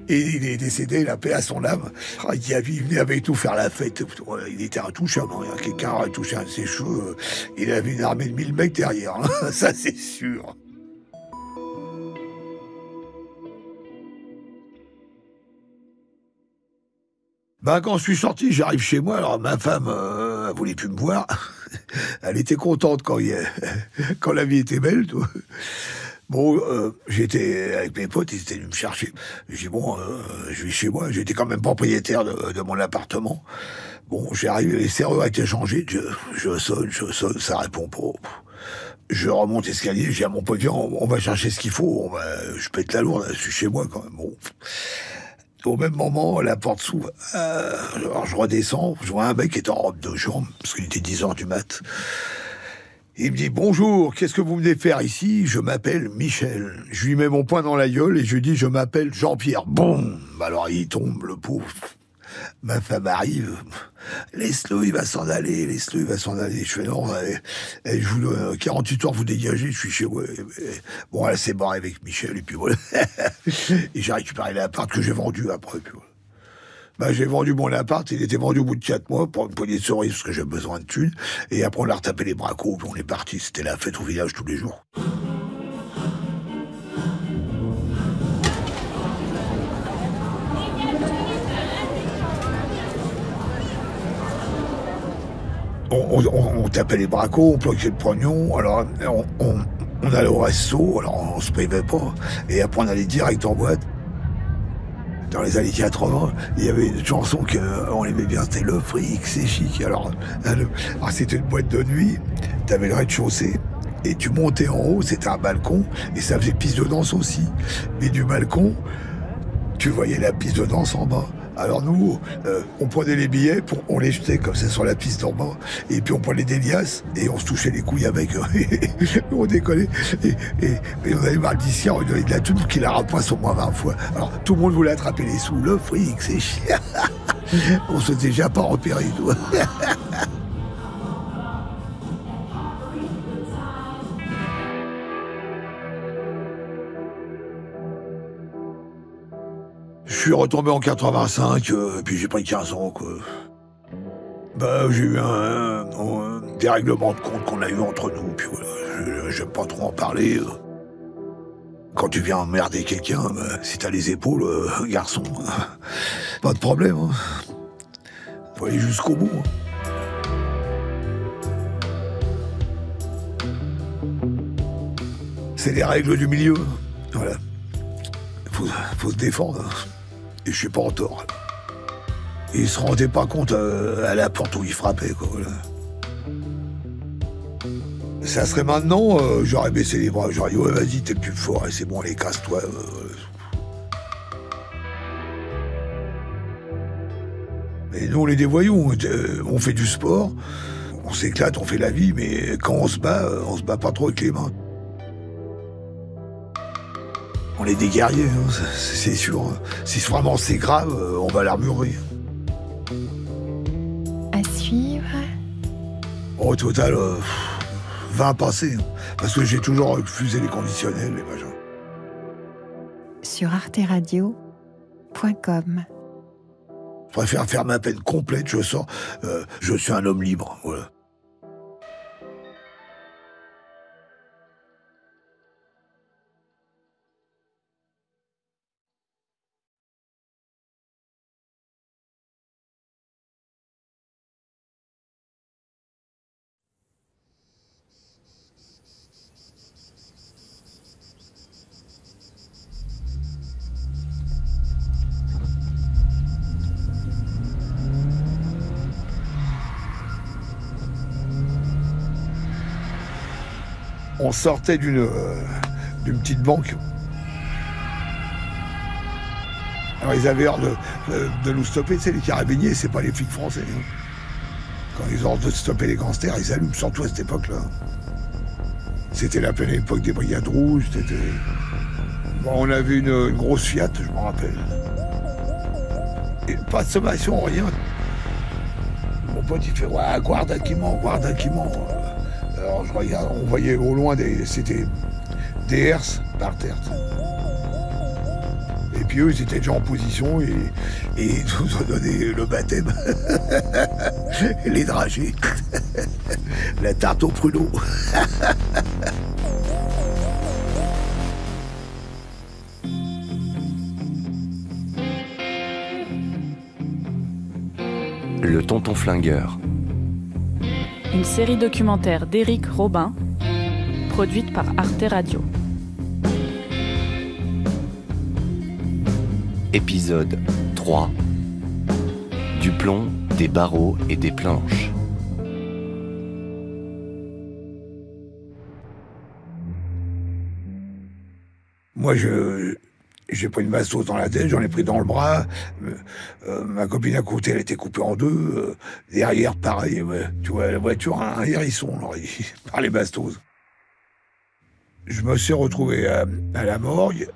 Et il est décédé, la paix à son âme. Il venait avec tout faire la fête. Il était intouchable. Quelqu'un aurait touché un de ses cheveux. Il avait une armée de 1000 mecs derrière. Ça, c'est sûr. Quand je suis sorti, j'arrive chez moi. Alors ma femme, elle voulait plus me voir. Elle était contente quand la vie était belle, tout. Bon, j'étais avec mes potes, ils étaient venus me chercher. J'ai dit, bon, je vais chez moi. J'étais quand même propriétaire de mon appartement. Bon, j'arrive, les serrures étaient changées. Je sonne, ça répond pas. Je remonte l'escalier, j'ai à mon pote, on va chercher ce qu'il faut. Je pète la lourde, je suis chez moi quand même. Bon. Au même moment, la porte s'ouvre. Alors je redescends, je vois un mec qui est en robe de chambre, parce qu'il était 10h du mat'. Il me dit, bonjour, qu'est-ce que vous venez faire ici? Je m'appelle Michel. Je lui mets mon poing dans la gueule et je lui dis, je m'appelle Jean-Pierre. Boum! Alors il tombe, le pauvre. Ma femme arrive. Laisse-le, il va s'en aller, laisse-le, il va s'en aller. Je fais, non, je vous 48 heures, vous dégagez, je suis chez moi. Bon, elle s'est barrée avec Michel, et puis voilà. Et j'ai récupéré l'appart que j'ai vendu après, puis voilà. J'ai vendu mon appart, il était vendu au bout de 4 mois pour une poignée de cerises parce que j'ai besoin de thunes. Et après, on a retapé les bracos, puis on est parti. C'était la fête au village tous les jours. On tapait les bracos, on bloquait le pognon, alors on allait au resto, alors on se privait pas. Et après, on allait direct en boîte. Dans les années 80, il y avait une chanson qu'on aimait bien, c'était Le Fric, c'est chic. Alors c'était une boîte de nuit, t'avais le rez-de-chaussée, et tu montais en haut, c'était un balcon, et ça faisait piste de danse aussi. Mais du balcon, tu voyais la piste de danse en bas. Alors nous, on prenait les billets, on les jetait comme ça sur la piste en bas, et puis on prenait des liasses, et on se touchait les couilles avec, on décollait, et on avait marre d'ici, on donnait de la thune qu'il la rapoisse au moins 20 fois. Alors tout le monde voulait attraper les sous, le fric, c'est chiant. On se faisait déjà pas repérer, toi. Je suis retombé en 85, puis j'ai pris 15 ans, quoi. J'ai eu un dérèglement de compte qu'on a eu entre nous, puis voilà, j'aime pas trop en parler. Quand tu viens emmerder quelqu'un, si t'as les épaules, garçon, pas de problème. Hein. Faut aller jusqu'au bout. Hein. C'est les règles du milieu. Voilà. Faut se défendre. Hein. Et je suis pas en tort. Il se rendait pas compte à la porte où il frappait, quoi, voilà. Ça serait maintenant, j'aurais baissé les bras, j'aurais dit ouais vas-y t'es le plus fort et c'est bon allez casse-toi. Mais nous on est des voyous, on fait du sport, on s'éclate, on fait la vie, mais quand on se bat pas trop avec les mains. On est des guerriers, hein, c'est sûr. Si vraiment c'est grave, on va l'armurer. À suivre. Au total, 20 passés, hein, parce que j'ai toujours refusé les conditionnels, les machins. Sur arteradio.com. Je préfère faire ma peine complète, je sors, je suis un homme libre, voilà. On sortait d'une petite banque. Alors ils avaient l'air de nous stopper, tu sais, les carabiniers, c'est pas les flics français. Hein. Quand ils ont ordre de stopper les gangsters, ils allument, surtout à cette époque-là. C'était la pleine époque des brigades rouges, c'était... Bon, on avait une grosse Fiat, je me rappelle. Et pas de sommation, rien. Mon pote, il fait « Ouais, guarda qui ment, guarda qui ment ». Alors je regarde, on voyait au loin c'était des herses par terre. Et puis eux, ils étaient déjà en position et ils nous ont donné le baptême. Les dragées. La tarte au pruneau. Le tonton flingueur. Une série documentaire d'Éric Robin, produite par Arte Radio. Épisode 3. Du plomb, des barreaux et des planches. Moi, j'ai pris une bastos dans la tête, j'en ai pris dans le bras. Ma copine à côté, elle était coupée en deux. Derrière, pareil, ouais. Tu vois, la voiture a un hérisson, on aurait dit, par les bastos. Je me suis retrouvé à la morgue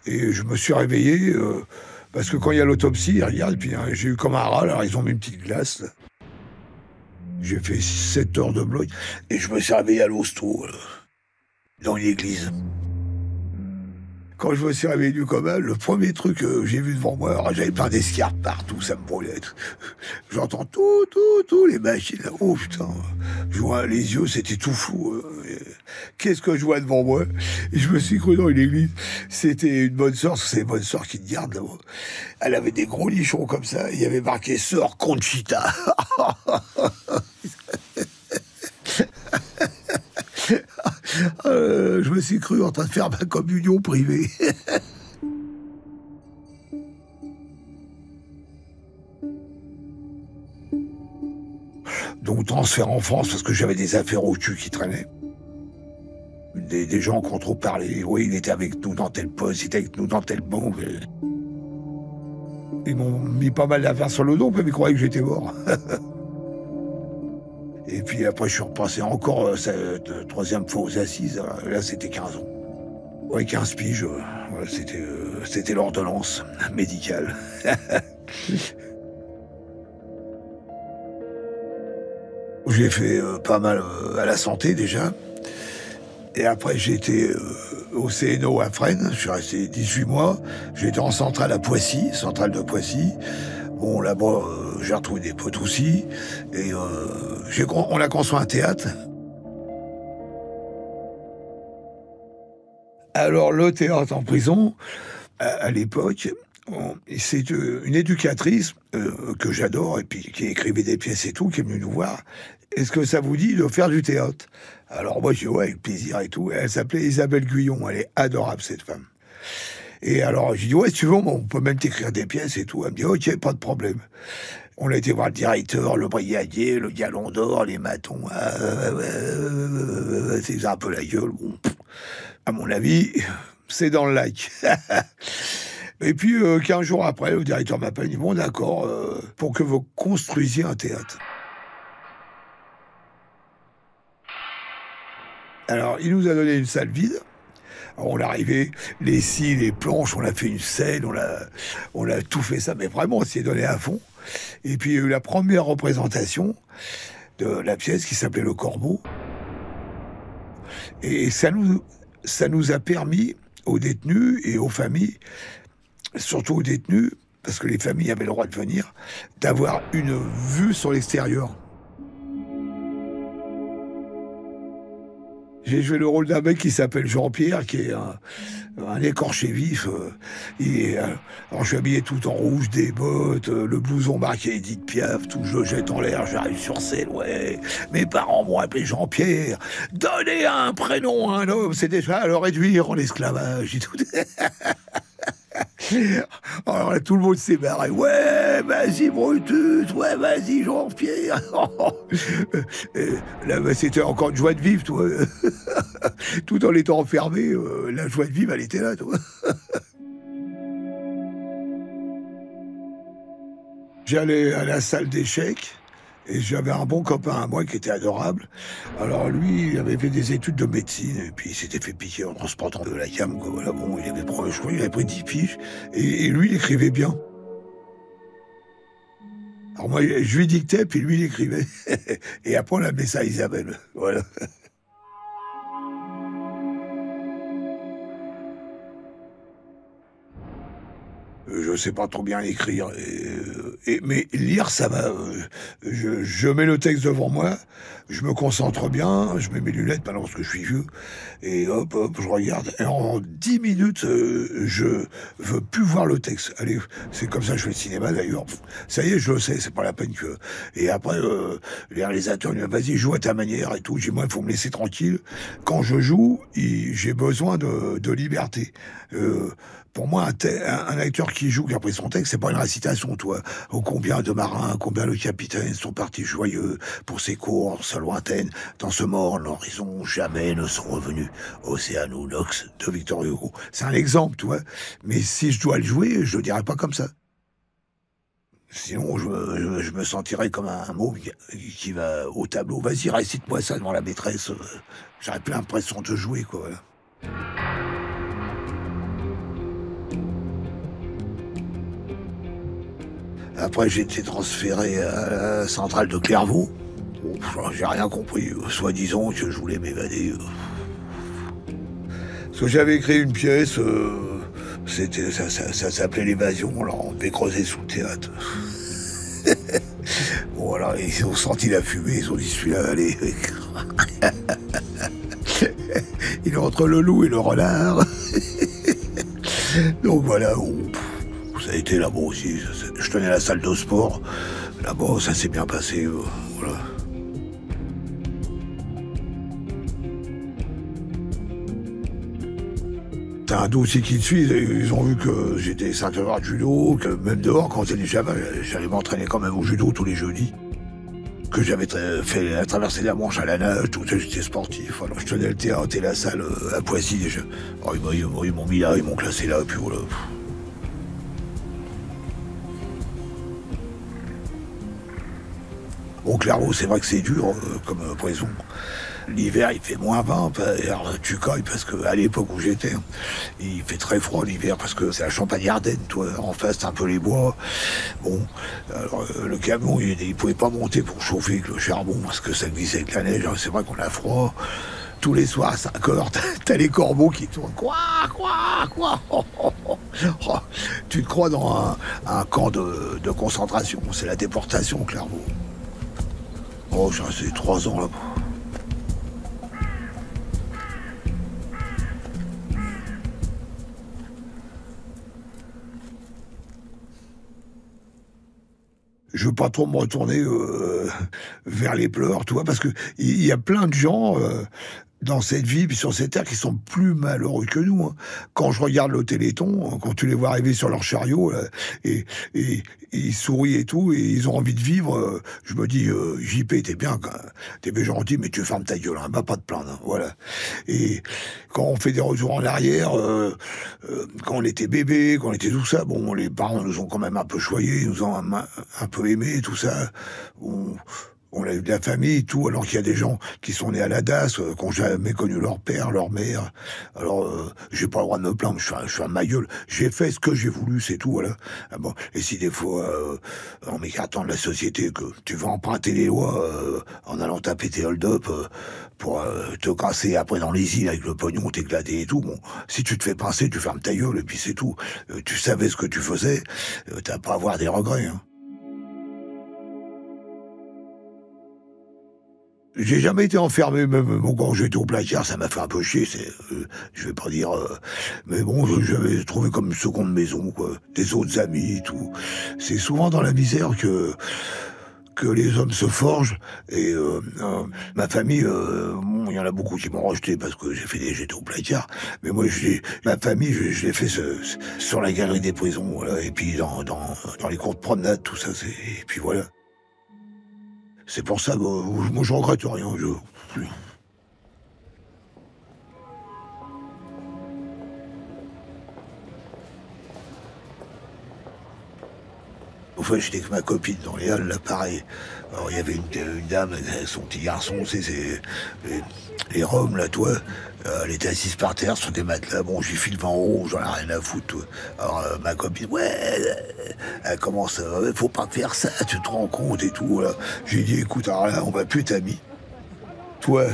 et je me suis réveillé parce que quand il y a l'autopsie, ils regardent, puis hein, j'ai eu comme un râle, alors ils ont mis une petite glace. Là. J'ai fait 7 heures de bloc et je me suis réveillé à l'hosto, dans l'église. Quand je me suis réveillé du coma, le premier truc que j'ai vu devant moi, alors j'avais plein d'escarpes partout, ça me brûlait. J'entends tout, les machines là. Oh putain, je vois les yeux, c'était tout flou. Qu'est-ce que je vois devant moi? Et je me suis cru dans une église. C'était une bonne sœur, c'est une bonne sœur qui te garde là-bas. Elle avait des gros nichons comme ça, il y avait marqué Sœur Conchita. Je me suis cru en train de faire ma communion privée. Donc transfert en France parce que j'avais des affaires au cul qui traînaient. Des gens qui ont trop parlé. Oui, il était avec nous dans tel poste, il était avec nous dans tel banque. Ils m'ont mis pas mal d'affaires sur le dos, mais ils croyaient que j'étais mort. Et puis après, je suis repassé encore cette troisième fois aux assises. Là, c'était 15 ans. Ouais, 15 piges. Ouais, c'était l'ordonnance médicale. J'ai fait pas mal à la santé déjà. Et après, j'ai été au CNO à Fresnes. Je suis resté 18 mois. J'ai été en centrale à Poissy, centrale de Poissy. Bon, là-bas, j'ai retrouvé des potes aussi. Et on a construit un théâtre. Alors, le théâtre en prison, à l'époque, c'est une éducatrice que j'adore, et puis qui écrivait des pièces et tout, qui est venue nous voir. Est-ce que ça vous dit de faire du théâtre? Alors moi, j'ai dit ouais, avec plaisir et tout. Elle s'appelait Isabelle Guyon. Elle est adorable, cette femme. Et alors, j'ai dit, ouais, si tu veux, on peut même t'écrire des pièces et tout. Elle me dit, ok, pas de problème. On a été voir le directeur, le brigadier, le galon d'or, les matons. C'est un peu la gueule. Bon, à mon avis, c'est dans le lac. Et puis, 15 jours après, le directeur m'appelle, il dit, bon, d'accord, pour que vous construisiez un théâtre. Alors, il nous a donné une salle vide. Alors, on est arrivé, les scies, les planches, on a fait une scène, on a tout fait ça, mais vraiment, on s'y est donné à fond. Et puis, il y a eu la première représentation de la pièce qui s'appelait Le Corbeau. Et ça nous a permis, aux détenus et aux familles, surtout aux détenus, parce que les familles avaient le droit de venir, d'avoir une vue sur l'extérieur. J'ai joué le rôle d'un mec qui s'appelle Jean-Pierre, qui est un écorché vif. Alors je suis habillé tout en rouge, des bottes, le blouson marqué Edith Piaf, tout je jette en l'air, j'arrive sur scène, ouais. Mes parents m'ont appelé Jean-Pierre. Donner un prénom à un homme, c'est déjà le réduire en esclavage et tout. Alors là, tout le monde s'est barré. Ouais, vas-y, Brutus. Ouais, vas-y, Jean-Pierre. Là, c'était encore une joie de vivre, toi. Tout en étant enfermé, la joie de vivre, elle était là, toi. J'allais à la salle d'échecs. Et j'avais un bon copain à moi qui était adorable. Alors lui, il avait fait des études de médecine, et puis il s'était fait piquer en transportant de la cam, quoi. Voilà, bon, je crois qu'il avait pris 10 piges, et lui, il écrivait bien. Alors moi, je lui dictais, puis lui, il écrivait. Et après, on appelait ça Isabelle. Voilà. Je sais pas trop bien écrire, mais lire, ça va. Je mets le texte devant moi, je me concentre bien, je mets mes lunettes maintenant parce que je suis vieux, et hop, je regarde. Et en 10 minutes, je veux plus voir le texte. Allez, c'est comme ça que je fais le cinéma d'ailleurs. Ça y est, je le sais, c'est pas la peine que. Et après, les réalisateurs me disent, vas-y, joue à ta manière et tout. J'ai moi, il faut me laisser tranquille. Quand je joue, j'ai besoin de liberté. Pour moi, un acteur qui joue, qui a pris son texte, c'est pas une récitation, toi. Oh, combien de marins, combien le capitaine sont partis joyeux pour ces courses lointaines. Dans ce morne l'horizon, jamais ne sont revenus. Océano Nox de Victor Hugo. C'est un exemple, tu vois. Mais si je dois le jouer, je le dirais pas comme ça. Sinon, je me sentirais comme un môme qui va au tableau. Vas-y, récite-moi ça devant la maîtresse. J'aurais plus l'impression de jouer, quoi. Voilà. Après, j'ai été transféré à la centrale de Clairvaux. Bon, j'ai rien compris. Soi-disant que je voulais m'évader. Parce que j'avais écrit une pièce, ça s'appelait L'évasion. Alors, on devait creuser sous le théâtre. Bon, voilà, ils ont senti la fumée, ils ont dit celui-là, allez. Il est entre le loup et le renard. Donc voilà, ça a été là-bas aussi. Je tenais la salle de sport. Là-bas, ça s'est bien passé. Voilà. T'as un dossier qui te suit. Ils ont vu que j'étais ceinture de judo, que même dehors, quand j'étais jamais, j'allais m'entraîner quand même au judo tous les jeudis. Que j'avais fait traverser la Manche à la nage, tout ça, j'étais sportif. Alors je tenais le théâtre et la salle à Poissy déjà. Alors ils m'ont mis là, ils m'ont classé là, et puis voilà. Bon, Clairvaux, c'est vrai que c'est dur comme prison. L'hiver, il fait -20, alors tu cailles parce qu'à l'époque où j'étais, il fait très froid l'hiver parce que c'est la Champagne-Ardenne, toi, en face, c'est un peu les bois. Bon, alors le camion, il pouvait pas monter pour chauffer avec le charbon parce que ça glissait avec la neige. C'est vrai qu'on a froid. Tous les soirs à 5 heures, t'as les corbeaux qui tournent. Quoi oh, tu te crois dans un camp de concentration. C'est la déportation, Clairvaux. Oh, j'ai resté 3 ans là-bas. Je veux pas trop me retourner vers les pleurs, tu vois, parce que il y a plein de gens dans cette vie, puis sur cette terre, qui sont plus malheureux que nous. Hein. Quand je regarde le Téléthon, quand tu les vois arriver sur leur chariot, là, et ils sourient et tout, et ils ont envie de vivre, je me dis, JP, t'es bien gentil, mais tu fermes ta gueule, hein, va pas te plaindre, hein, voilà. Et quand on fait des retours en arrière, quand on était bébé, quand on était tout ça, bon, les parents nous ont quand même un peu choyés, ils nous ont un peu aimés, tout ça. On a eu de la famille, tout, alors qu'il y a des gens qui sont nés à la DAS, qui n'ont jamais connu leur père, leur mère. Alors, j'ai pas le droit de me plaindre, je suis un ma gueule. J'ai fait ce que j'ai voulu, c'est tout, voilà. Ah bon, et si des fois, en m'écartant de la société, que tu vas emprunter les lois en allant taper tes hold-up pour te casser après dans les îles avec le pognon, t'éclater et tout, bon, si tu te fais pincer, tu fermes ta gueule et puis c'est tout. Tu savais ce que tu faisais, t'as pas à avoir des regrets, hein. J'ai jamais été enfermé, même bon, quand j'étais au placard, ça m'a fait un peu chier, je vais pas dire, mais bon, j'avais trouvé comme une seconde maison, quoi, des autres amis, tout. C'est souvent dans la misère que les hommes se forgent, et ma famille, bon, il y en a beaucoup qui m'ont rejeté parce que j'étais au placard, mais moi, ma famille, je l'ai fait sur la galerie des prisons, voilà, et puis dans les cours de promenade, tout ça, et puis voilà. C'est pour ça que moi je regrette rien. Enfin, j'étais avec ma copine dans les halles, là, pareil. Alors, il y avait une dame, son petit garçon, les Roms, là, toi. Elle était assise par terre sur des matelas. Bon, j'ai file 20 €, j'en ai rien à foutre, toi. Alors, ma copine, elle commence, faut pas faire ça, tu te rends compte et tout, voilà. J'ai dit, écoute, alors là, on va plus être amis. Toi,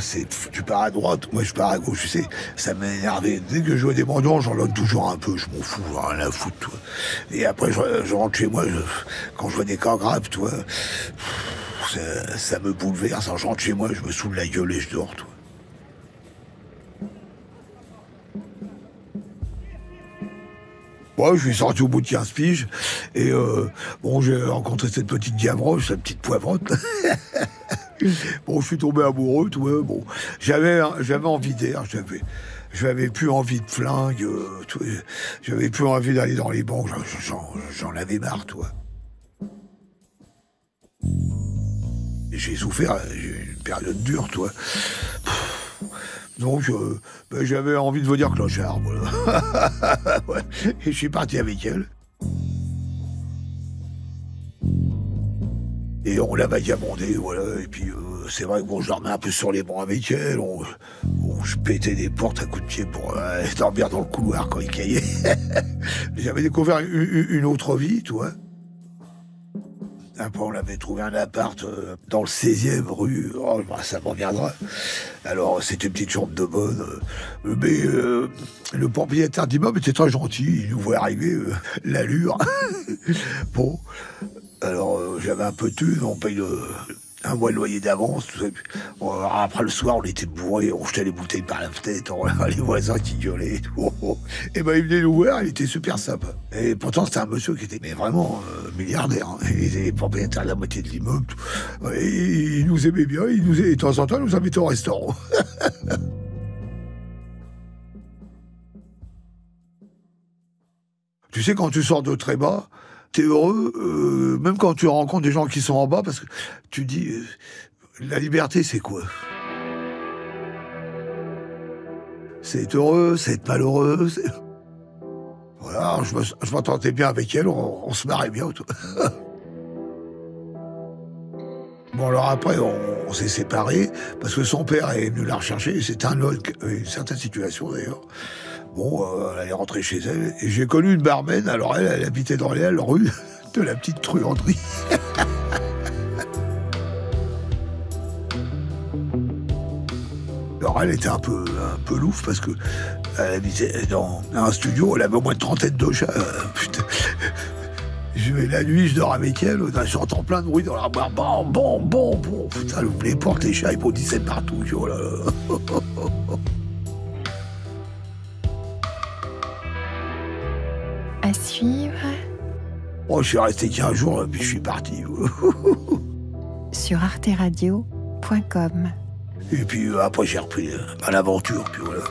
tu pars à droite, moi je pars à gauche, tu sais, ça m'a énervé. Dès que je vois des mendiants, j'en lote toujours un peu, je m'en fous, j'en ai rien à foutre, toi. Et après, je rentre chez moi, quand je vois des cas graves, toi, ça me bouleverse. Alors, je rentre chez moi, je me saoule la gueule et je dors, toi. Moi, je suis sorti au bout de 15 piges, et bon, j'ai rencontré cette petite diavroche, cette petite poivrotte. Bon, je suis tombé amoureux, tout, bon. J'avais envie d'air, j'avais plus envie de flingue, tout, j'avais plus envie d'aller dans les banques, j'en avais marre, toi. J'ai souffert, j'ai eu une période dure, toi. Donc, j'avais envie de vous dire clochard, voilà. Ouais. Et je suis parti avec elle. Et on l'a vagabondé, voilà. Et puis, c'est vrai que bon, je dormais un peu sur les bancs avec elle. Je pétais des portes à coups de pied pour dormir dans le couloir quand il caillait. J'avais découvert une autre vie, tu vois. Après, on avait trouvé un appart dans le 16e rue. Oh, ça m'en viendra. Alors, c'était une petite chambre de bonne. Mais le propriétaire d'immeuble était très gentil. Il nous voit arriver, l'allure. Bon. Alors, j'avais un peu de thunes, on paye un mois de loyer d'avance, tout ça. Bon, après, le soir, on était bourrés, on jetait les bouteilles par la fenêtre, les voisins qui gueulaient et tout. Et ben, il venait nous voir, il était super sympa. Et pourtant, c'était un monsieur qui était mais vraiment milliardaire. Hein. Il était propriétaire de la moitié de l'immeuble. Et il nous aimait bien, de temps en temps, il nous invitait au restaurant. Tu sais, quand tu sors de très bas, t'es heureux, même quand tu rencontres des gens qui sont en bas, parce que tu dis, la liberté, c'est quoi? C'est être heureux, c'est être malheureux. Voilà, je m'entendais bien avec elle, on se marrait bien. Bon, alors après, on s'est séparés, parce que son père est venu la rechercher, c'était une certaine situation d'ailleurs. Bon, elle est rentrée chez elle, et j'ai connu une barmaid, alors elle habitait dans les halles rue de la petite truanderie. Alors elle était un peu louf, parce que elle habitait dans un studio, elle avait au moins une trentaine de chats, putain. La nuit, je dors avec elle, j'entends plein de bruit dans l'armoire, bon, putain, elle ouvre les portes, les chats, ils bondissaient partout, oh là là. À suivre. Oh, je suis resté 15 jours, puis je suis parti. Sur arteradio.com. Et puis après j'ai repris à l'aventure, puis voilà.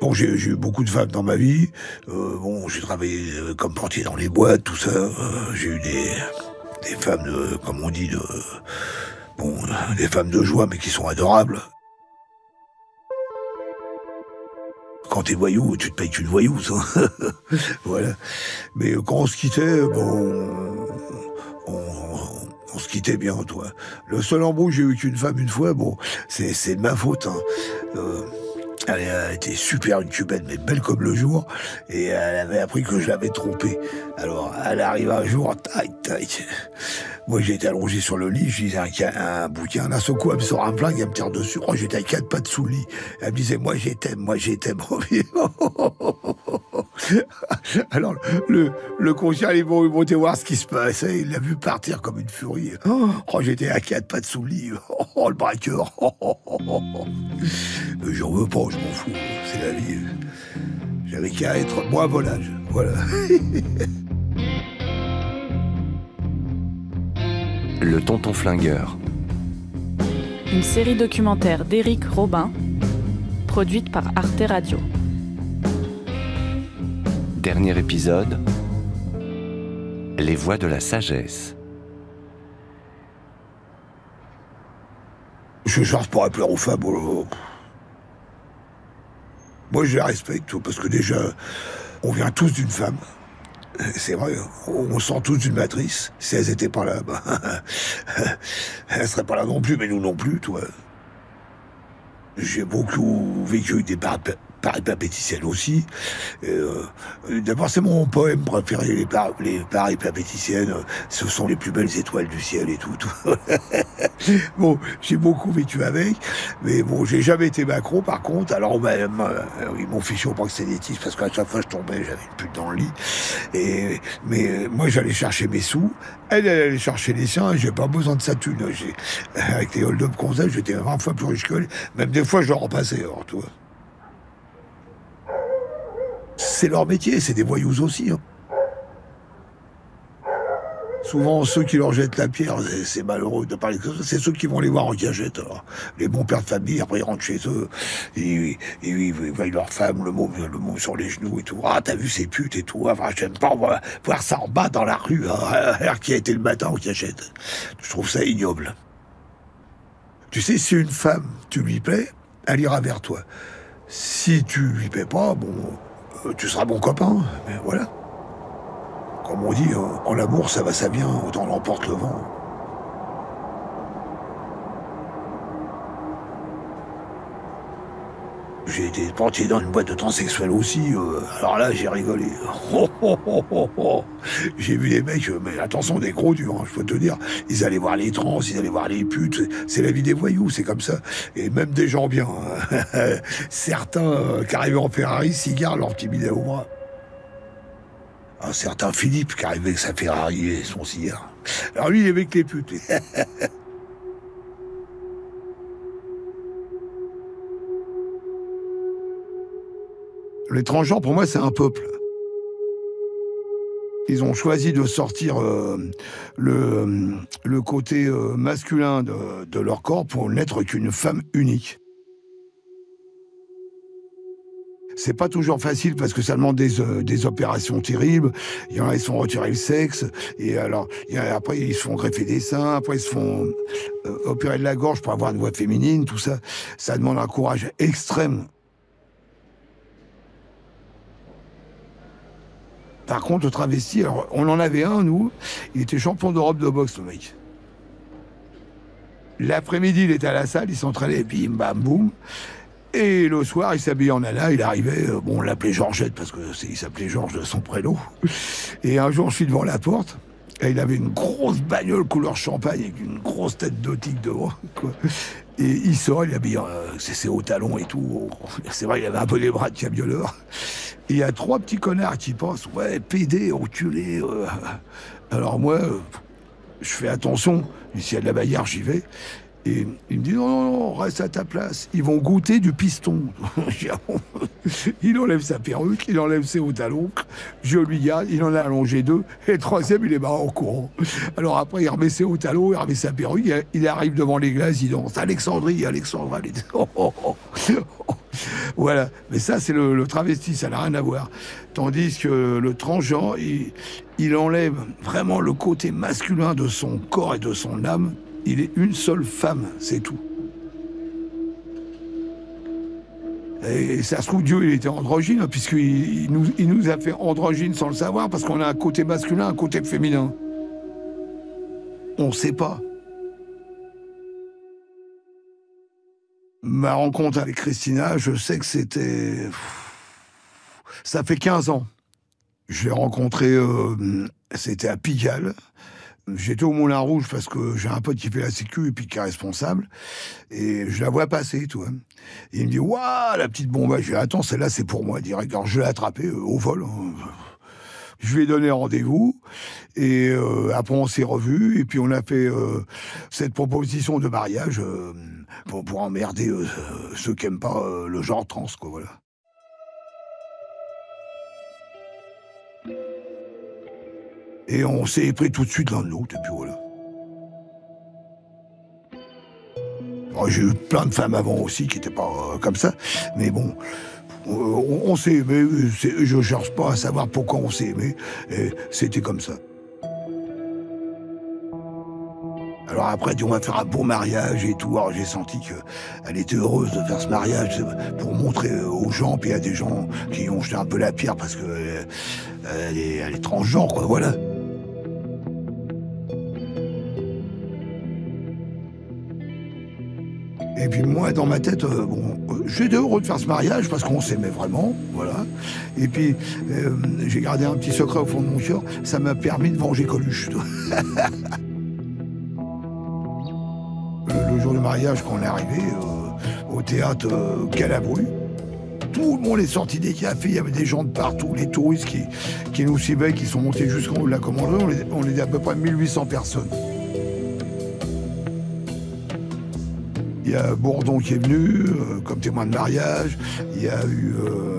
Bon, j'ai eu beaucoup de femmes dans ma vie. Bon, j'ai travaillé comme portier dans les boîtes, tout ça. J'ai eu des femmes de, comme on dit, bon, des femmes de joie, mais qui sont adorables. Quand t'es voyou, tu te payes qu'une voyouze. Hein. Voilà. Mais quand on se quittait, bon, on se quittait bien, toi. Le seul embrouille que j'ai eu qu'une femme une fois, bon, c'est de ma faute. Hein. Elle était super, une cubaine, mais belle comme le jour, et elle avait appris que je l'avais trompée. Alors, elle arrive un jour, tac. Moi, j'étais allongé sur le lit, je lisais un bouquin, d'un seul coup, elle me sort un flingue, elle me tire dessus. Oh, j'étais à 4 pattes sous le lit. Elle me disait, moi, j'aime. Alors, le concierge, ils vont monter voir ce qui se passait, il l'a vu partir comme une furie. Oh, j'étais à 4 pattes sous le lit. Oh, le braqueur. J'en veux pas, je m'en fous, c'est la vie. J'avais qu'à être moi volage, voilà. Le tonton flingueur. Une série documentaire d'Éric Robin, produite par Arte Radio. Dernier épisode. Les voix de la sagesse. Je cherche pour appeler aux femmes. Moi, je les respecte, parce que déjà, on vient tous d'une femme. C'est vrai, on sent tous d'une matrice. Si elles étaient pas là, bah, elles seraient pas là non plus, mais nous non plus, toi. J'ai beaucoup vécu des péripétitiennes aussi. D'abord, c'est mon poème préféré, les péripétitiennes. Ce sont les plus belles étoiles du ciel et tout. Bon, j'ai beaucoup vécu avec, mais bon, j'ai jamais été macro, par contre. Alors, ils m'ont fiché au proxénétisme parce qu'à chaque fois je tombais, j'avais une pute dans le lit. Mais moi, j'allais chercher mes sous. Elle allait chercher les siens, et j'ai pas besoin de sa thune. Avec les hold-up qu'on faisait, j'étais 20 fois plus riche qu'elle. Même des fois, je leur repassais, alors, toi. C'est leur métier, c'est des voyous aussi. Hein. Souvent, ceux qui leur jettent la pierre, c'est malheureux de parler que ça, c'est ceux qui vont les voir en cachette. Alors. Les bons pères de famille, après ils rentrent chez eux, ils voient leur femme, le mot sur les genoux et tout. Ah, t'as vu ces putes et tout. Enfin, j'aime pas voir ça en bas dans la rue, hein, alors qui a été le matin en cachette. Je trouve ça ignoble. Tu sais, si une femme, tu lui plais, elle ira vers toi. Si tu lui plais pas, bon, tu seras bon copain, mais voilà. Comme on dit, en amour, ça va, ça vient, autant l'emporte le vent. J'ai été portier dans une boîte de transsexuels aussi, alors là, j'ai rigolé. J'ai vu des mecs, mais attention, des gros durs, hein, je peux te dire. Ils allaient voir les trans, ils allaient voir les putes, c'est la vie des voyous, c'est comme ça. Et même des gens bien. Hein. Certains qui arrivaient en Ferrari, cigares, leur petit bidet au bras. Un certain Philippe qui arrivait avec sa Ferrari et son cigare. Alors lui, il est avec les putes. Les transgenres, pour moi, c'est un peuple. Ils ont choisi de sortir le côté masculin de leur corps pour n'être qu'une femme unique. C'est pas toujours facile parce que ça demande des opérations terribles. Il y en a, ils se font retirer le sexe. Et alors, après, ils se font greffer des seins. Après, ils se font opérer de la gorge pour avoir une voix féminine. Tout ça, ça demande un courage extrême. Par contre, le travesti, alors, on en avait un, nous. Il était champion d'Europe de boxe, le mec. L'après-midi, il était à la salle, il s'entraînait, bim, bam, boum. Et le soir, il s'habillait en nana, il arrivait, bon, on l'appelait Georgette, parce que il s'appelait Georges de son prénom. Et un jour, je suis devant la porte, Et il avait une grosse bagnole couleur champagne avec une grosse tête d'otique devant, quoi. Et il sort, il habille ses hauts talons et tout. C'est vrai, il avait un peu les bras de camionneur. Et il y a 3 petits connards qui pensent, ouais, pédé, enculé. Alors moi, je fais attention. S'il y a de la bagarre, j'y vais. Et il me dit, non, non, non, reste à ta place. Ils vont goûter du piston. Il enlève sa perruque, il enlève ses hauts talons. Je lui garde, il en a allongé 2. Et le 3e, il est barré en courant. Alors après, il remet ses hauts talons, il remet sa perruque. Il arrive devant l'église, il danse. Alexandrie, Alexandra. Voilà. Mais ça, c'est le travesti, ça n'a rien à voir. Tandis que le transgenre, il enlève vraiment le côté masculin de son corps et de son âme. Il est une seule femme, c'est tout. Et ça se trouve, Dieu, il était androgyne, puisqu'il nous a fait androgyne sans le savoir, parce qu'on a un côté masculin, un côté féminin. On ne sait pas. Ma rencontre avec Christina, je sais que c'était... Ça fait 15 ans. Je l'ai rencontrée, c'était à Pigalle. J'étais au Moulin Rouge parce que j'ai un pote qui fait la sécu et puis qui est responsable. Et je la vois passer, tu vois. Et il me dit, waouh, la petite bombe. Je dis, attends, celle-là, c'est pour moi, direct. Alors je l'ai attrapée au vol. Je lui ai donné rendez-vous. Et après, on s'est revus. Et puis, on a fait cette proposition de mariage pour emmerder ceux qui n'aiment pas le genre trans, quoi, voilà. Et on s'est pris tout de suite l'un de l'autre, et puis voilà. Alors, j'ai eu plein de femmes avant aussi qui n'étaient pas comme ça, mais bon, on s'est aimé, je ne cherche pas à savoir pourquoi on s'est aimé, et c'était comme ça. Alors après, on va faire un beau mariage et tout. Alors j'ai senti qu'elle était heureuse de faire ce mariage pour montrer aux gens, puis il y a des gens qui ont jeté un peu la pierre parce qu'elle est transgenre, quoi, voilà. Et puis moi, dans ma tête, j'étais heureux de faire ce mariage parce qu'on s'aimait vraiment, voilà. Et puis, j'ai gardé un petit secret au fond de mon cœur, ça m'a permis de venger Coluche. Le jour du mariage, quand on est arrivé au théâtre Calabru, tout le monde est sorti des cafés, il y avait des gens de partout, les touristes qui nous suivaient, qui sont montés jusqu'en haut de la commanderie, on était à peu près 1800 personnes. Il y a Bourdon qui est venu comme témoin de mariage, il y a eu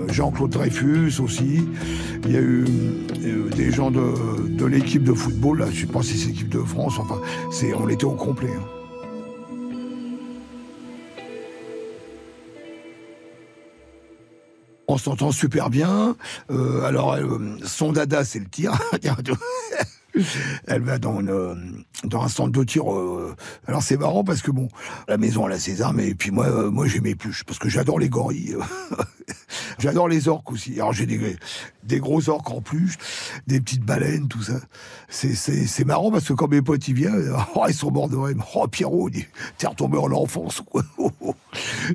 Jean-Claude Dreyfus aussi, il y a eu des gens de l'équipe de football, là, je ne sais pas si c'est l'équipe de France, enfin, on était au complet. Hein. On s'entend super bien. Alors, son dada, c'est le tir. Elle va dans un centre de tir. Alors, c'est marrant parce que, bon, la maison, elle a ses armes. Et puis, moi j'ai mes pluches parce que j'adore les gorilles. J'adore les orques aussi. Alors, j'ai des gros orques en peluche, des petites baleines, tout ça. C'est marrant parce que quand mes potes, ils viennent, ils sont morts de rêve. Oh, Pierrot, t'es retombé en enfance, quoi.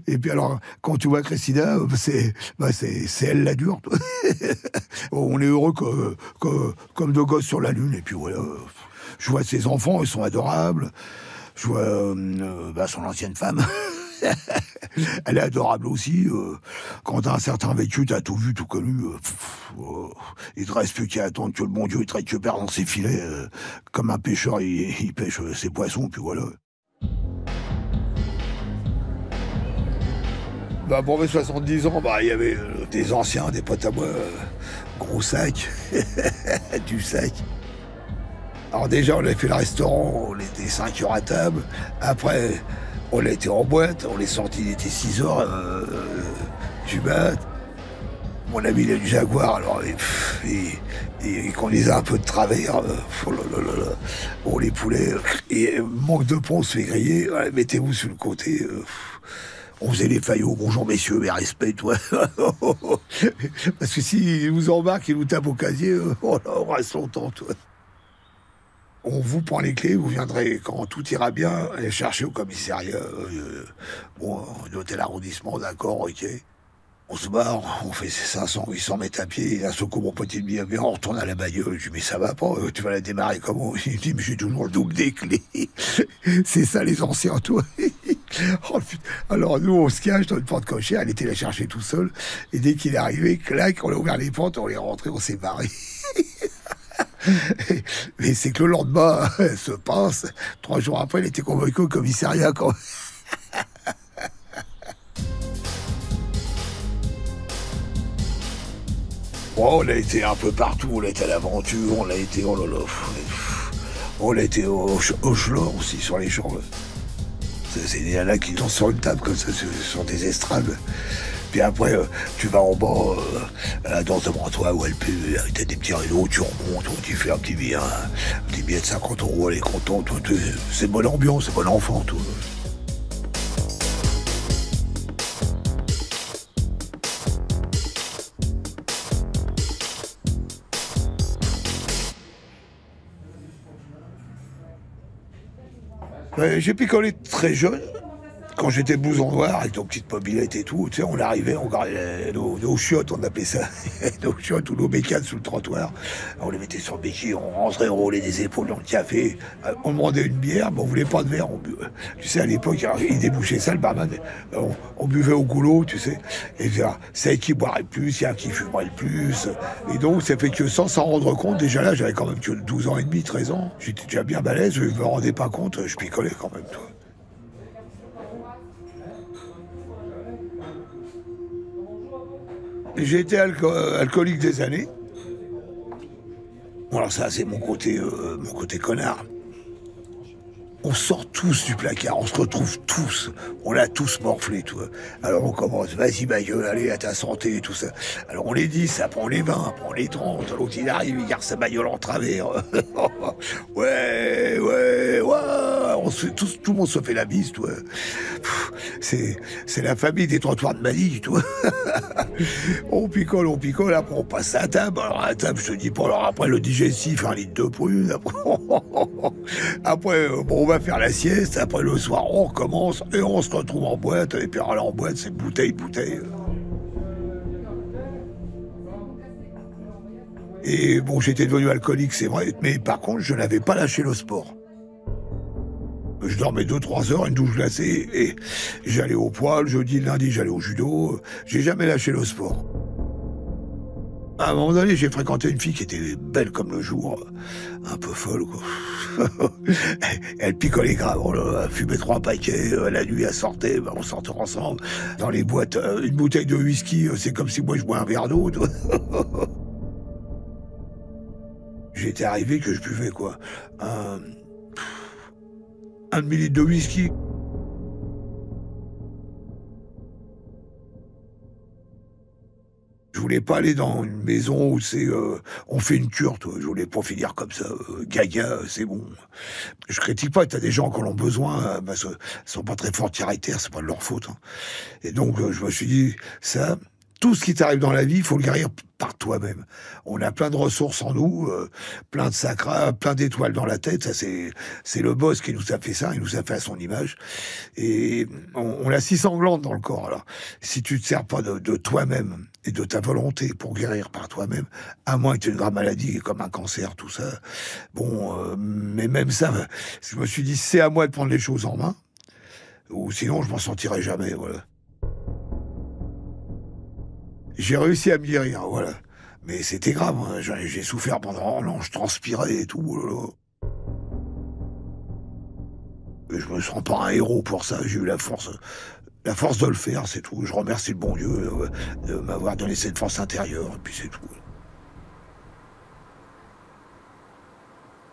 Et puis alors, quand tu vois Christina, c'est elle la dure. On est heureux comme deux gosses sur la lune. Et puis voilà, je vois ses enfants, ils sont adorables. Je vois son ancienne femme. Elle est adorable aussi. Quand t'as un certain vécu, t'as tout vu, tout connu. Il te reste plus qu'à attendre que le bon Dieu il te récupère dans ses filets. Comme un pêcheur, il pêche ses poissons, puis voilà. Pour mes 70 ans, il y avait des anciens, des potes à moi, gros sac, du sac. Alors déjà, on a fait le restaurant, on était 5 heures à table. Après, on a été en boîte, on est sorti, il était 6 heures du mat. Mon ami, il a du Jaguar, alors, et qu'on les a un peu de travers. Bon, les poulets, et manque de pont, on se fait griller, voilà, mettez-vous sur le côté. On faisait les faillots, bonjour messieurs, mes respects, toi. Parce que s'ils vous embarquent, ils nous tapent au casier, on reste longtemps, toi. On vous prend les clés, vous viendrez, quand tout ira bien, aller chercher au commissariat. Bon, l'hôtel arrondissement, d'accord, ok. On se barre, on fait ses 500, 800 mètres à pied, et d'un seul coup, mon pote, il me dit, ah, viens, on retourne à la bagnole. Je lui dis, mais ça va pas, tu vas la démarrer comment? Il me dit, mais j'ai toujours le double des clés. C'est ça, les anciens, toi. Oh, putain. Alors, nous, on se cache dans une porte cochère, elle était la chercher tout seul, et dès qu'il est arrivé, clac, on a ouvert les portes, on est rentré, on s'est barré. Mais c'est que le lendemain, elle se passe. 3 jours après, elle était convoquée au commissariat, quand même. Oh, on a été un peu partout, on a été à l'aventure, on a été, oh là là, on a été au Chlore aussi, sur les champs. C'est des nanas qui dansent sur une table comme ça, sur des estrades. Puis après, tu vas en bas, à la danse de Brantois, où elle peut, t'as des petits rideaux, tu remontes, tu fais un petit billet de 50 €, elle est contente, c'est bonne ambiance, c'est bon enfant, tout. J'ai picolé très jeune, quand j'étais blouson noir, avec nos petites mobylettes et tout, tu sais, on arrivait, on gardait nos chiottes, on appelait ça, nos chiottes ou nos bécanes sous le trottoir. On les mettait sur le béquille, on rentrait, on roulait des épaules dans le café, on demandait une bière, mais on voulait pas de verre. Tu sais, à l'époque, il débouchait ça, le barman, on buvait au goulot, tu sais, et c'est qui boirait le plus, il y a qui fumerait le plus. Et donc, ça fait que sans s'en rendre compte, déjà là, j'avais quand même que 12 ans et demi, 13 ans, j'étais déjà bien balèze, je me rendais pas compte, je picolais quand même, toi. J'ai été alcoolique des années. Bon, alors ça, c'est mon côté connard. On sort tous du placard, on se retrouve tous, on l'a tous morflé, tu vois. Alors on commence, vas-y ma gueule, allez à ta santé et tout ça. Alors on les 10, ça prend les 20, ça prend les 30, l'autre il arrive, il garde sa bagnole en travers. ouais, on se fait tout le monde se fait la bise, tu vois. C'est la famille des trottoirs de Mali, tu vois. on picole, après on passe à table. Alors à table, je te dis pas, alors après le digestif, 1 litre de prune, après bon, on va faire la sieste, après le soir on recommence et on se retrouve en boîte, et puis alors en boîte c'est bouteille. Et bon, j'étais devenu alcoolique, c'est vrai, mais par contre je n'avais pas lâché le sport. Je dormais 2-3 heures, une douche glacée, et j'allais au poil, jeudi, lundi j'allais au judo, j'ai jamais lâché le sport. À un moment donné, j'ai fréquenté une fille qui était belle comme le jour, un peu folle, quoi. Elle picolait grave, elle fumait 3 paquets, la nuit elle sortait, on sortait ensemble. Dans les boîtes, une bouteille de whisky, c'est comme si moi je bois un verre d'eau. J'étais arrivé que je buvais quoi, un demi-litre de whisky. Je voulais pas aller dans une maison où on fait une cure, toi. Je voulais pas finir comme ça, gaga, c'est bon. Je critique pas, t'as des gens qui en ont besoin, parce qu'ils sont pas très forts caractère, c'est pas de leur faute. Hein. Et donc, je me suis dit, ça, tout ce qui t'arrive dans la vie, il faut le guérir par toi-même. On a plein de ressources en nous, plein de sacras, plein d'étoiles dans la tête. Ça, c'est le boss qui nous a fait ça, il nous a fait à son image. Et on a 6 glandes dans le corps. Alors, si tu te sers pas de toi-même et de ta volonté pour guérir par toi-même, à moins que tu aies une grave maladie comme un cancer, tout ça. Bon, mais même ça, je me suis dit, c'est à moi de prendre les choses en main, ou sinon je m'en sortirai jamais, voilà. J'ai réussi à me guérir, voilà. Mais c'était grave, hein. J'ai souffert pendant un an, je transpirais et tout. Et je me sens pas un héros pour ça, j'ai eu la force de le faire, c'est tout. Je remercie le bon Dieu de m'avoir donné cette force intérieure, et puis c'est tout.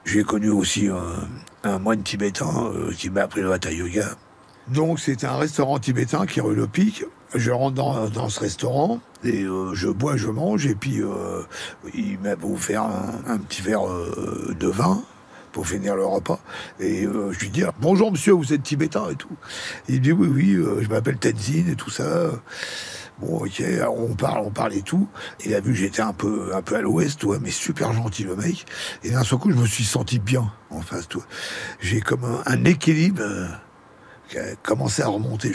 J'ai connu aussi un moine tibétain qui m'a appris le hatha yoga. Donc c'était un restaurant tibétain qui est rue Le Pic. Je rentre dans ce restaurant et je bois, je mange, et puis il m'a offert un petit verre de vin pour finir le repas. Et je lui dis, bonjour monsieur, vous êtes tibétain et tout. Il me dit, oui, je m'appelle Tenzin et tout ça. Bon, ok, on parle et tout. Il a vu que j'étais un peu à l'ouest, toi, mais super gentil le mec. Et d'un seul coup, je me suis senti bien en face, toi. J'ai comme un équilibre. qui a commencé à remonter.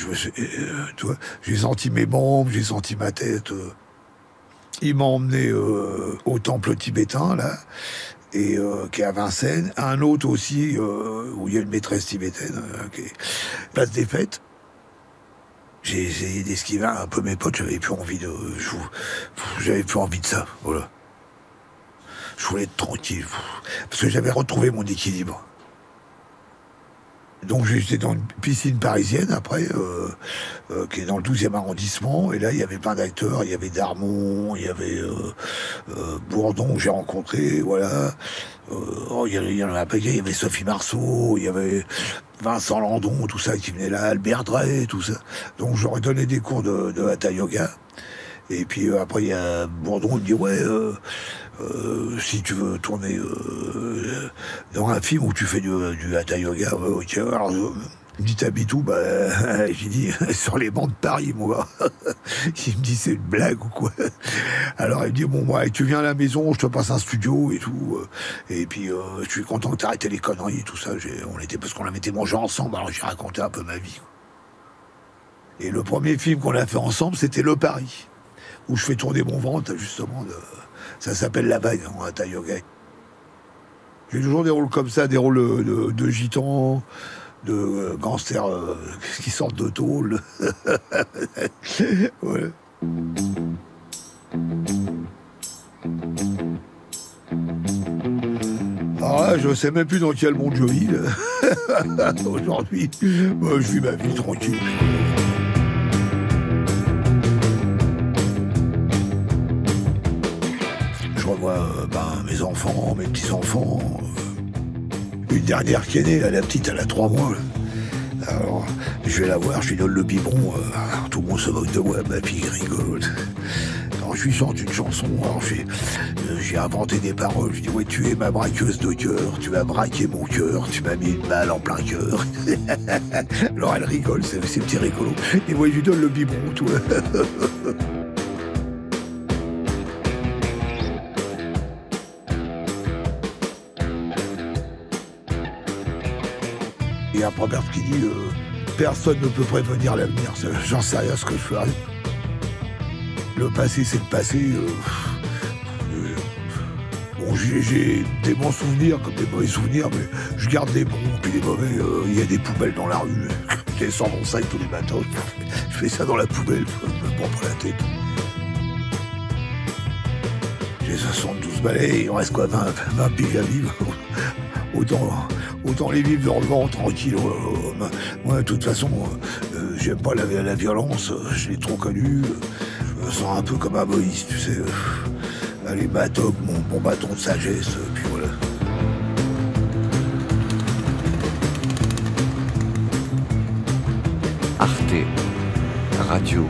Tu vois, j'ai senti mes membres, j'ai senti ma tête. Il m'a emmené au temple tibétain, là, et qui est à Vincennes. Un autre aussi, où il y a une maîtresse tibétaine, qui est place des Fêtes. J'ai essayé d'esquiver un peu mes potes, j'avais plus envie de ça, voilà. Je voulais être tranquille, parce que j'avais retrouvé mon équilibre. Donc j'étais dans une piscine parisienne après, qui est dans le 12e arrondissement, et là il y avait plein d'acteurs, il y avait Darmon, il y avait Bourdon que j'ai rencontré, voilà. Il y en avait un paquet, il y avait Sophie Marceau, il y avait Vincent Landon, tout ça qui venait là, Albert Drey, tout ça. Donc j'aurais donné des cours de Hatha Yoga. Et puis après il y a Bourdon, il me dit ouais, si tu veux tourner dans un film où tu fais du Hatha Yoga, ok. Alors il me dit t'habites où? Bah j'ai dit sur les bancs de Paris, moi. Il me dit c'est une blague ou quoi? Alors il me dit bon ouais, tu viens à la maison, je te passe un studio et tout. Et puis je suis content que t'aies arrêté les conneries et tout ça. Parce qu'on avait été mangé ensemble, alors j'ai raconté un peu ma vie. Et le premier film qu'on a fait ensemble, c'était Le Paris, où je fais tourner mon ventre, justement. Ça s'appelle La Vague, en Hatha Yoga. J'ai toujours des rôles comme ça, des rôles de gitans, de gangsters qui sortent de tôle. Voilà. Alors là, je sais même plus dans quel monde je vis. Aujourd'hui, je vis ma vie tranquille. Je revois mes enfants, mes petits-enfants. Une dernière qui est née, là, la petite, elle a 3 mois. Là. Alors, je vais la voir, je lui donne le biberon. Tout le monde se moque de moi, ma fille rigole. Alors, je lui chante une chanson. Alors, j'ai inventé des paroles. Je dis ouais, tu es ma braqueuse de cœur, tu as braqué mon cœur, tu m'as mis une balle en plein cœur. Alors, elle rigole, c'est petit rigolo. Et moi, je lui donne le biberon, tout. Il y a un proverbe qui dit personne ne peut prévenir l'avenir. J'en sais rien ce que je ferai. Le passé, c'est le passé. Bon, j'ai des bons souvenirs comme des mauvais souvenirs, mais je garde les bons, puis les mauvais. Il y a des poubelles dans la rue. Je descends mon sac tous les matins. Je fais ça dans la poubelle, je me prends pas la tête. J'ai 72 balais, il en reste quoi, 20 piges à vivre. Autant les vivre dans le vent, tranquille. Moi, de toute façon, j'aime pas la violence, je l'ai trop connue. Je me sens un peu comme un Moïse, tu sais. Allez, Matoc, mon bâton de sagesse, puis voilà. Arte Radio.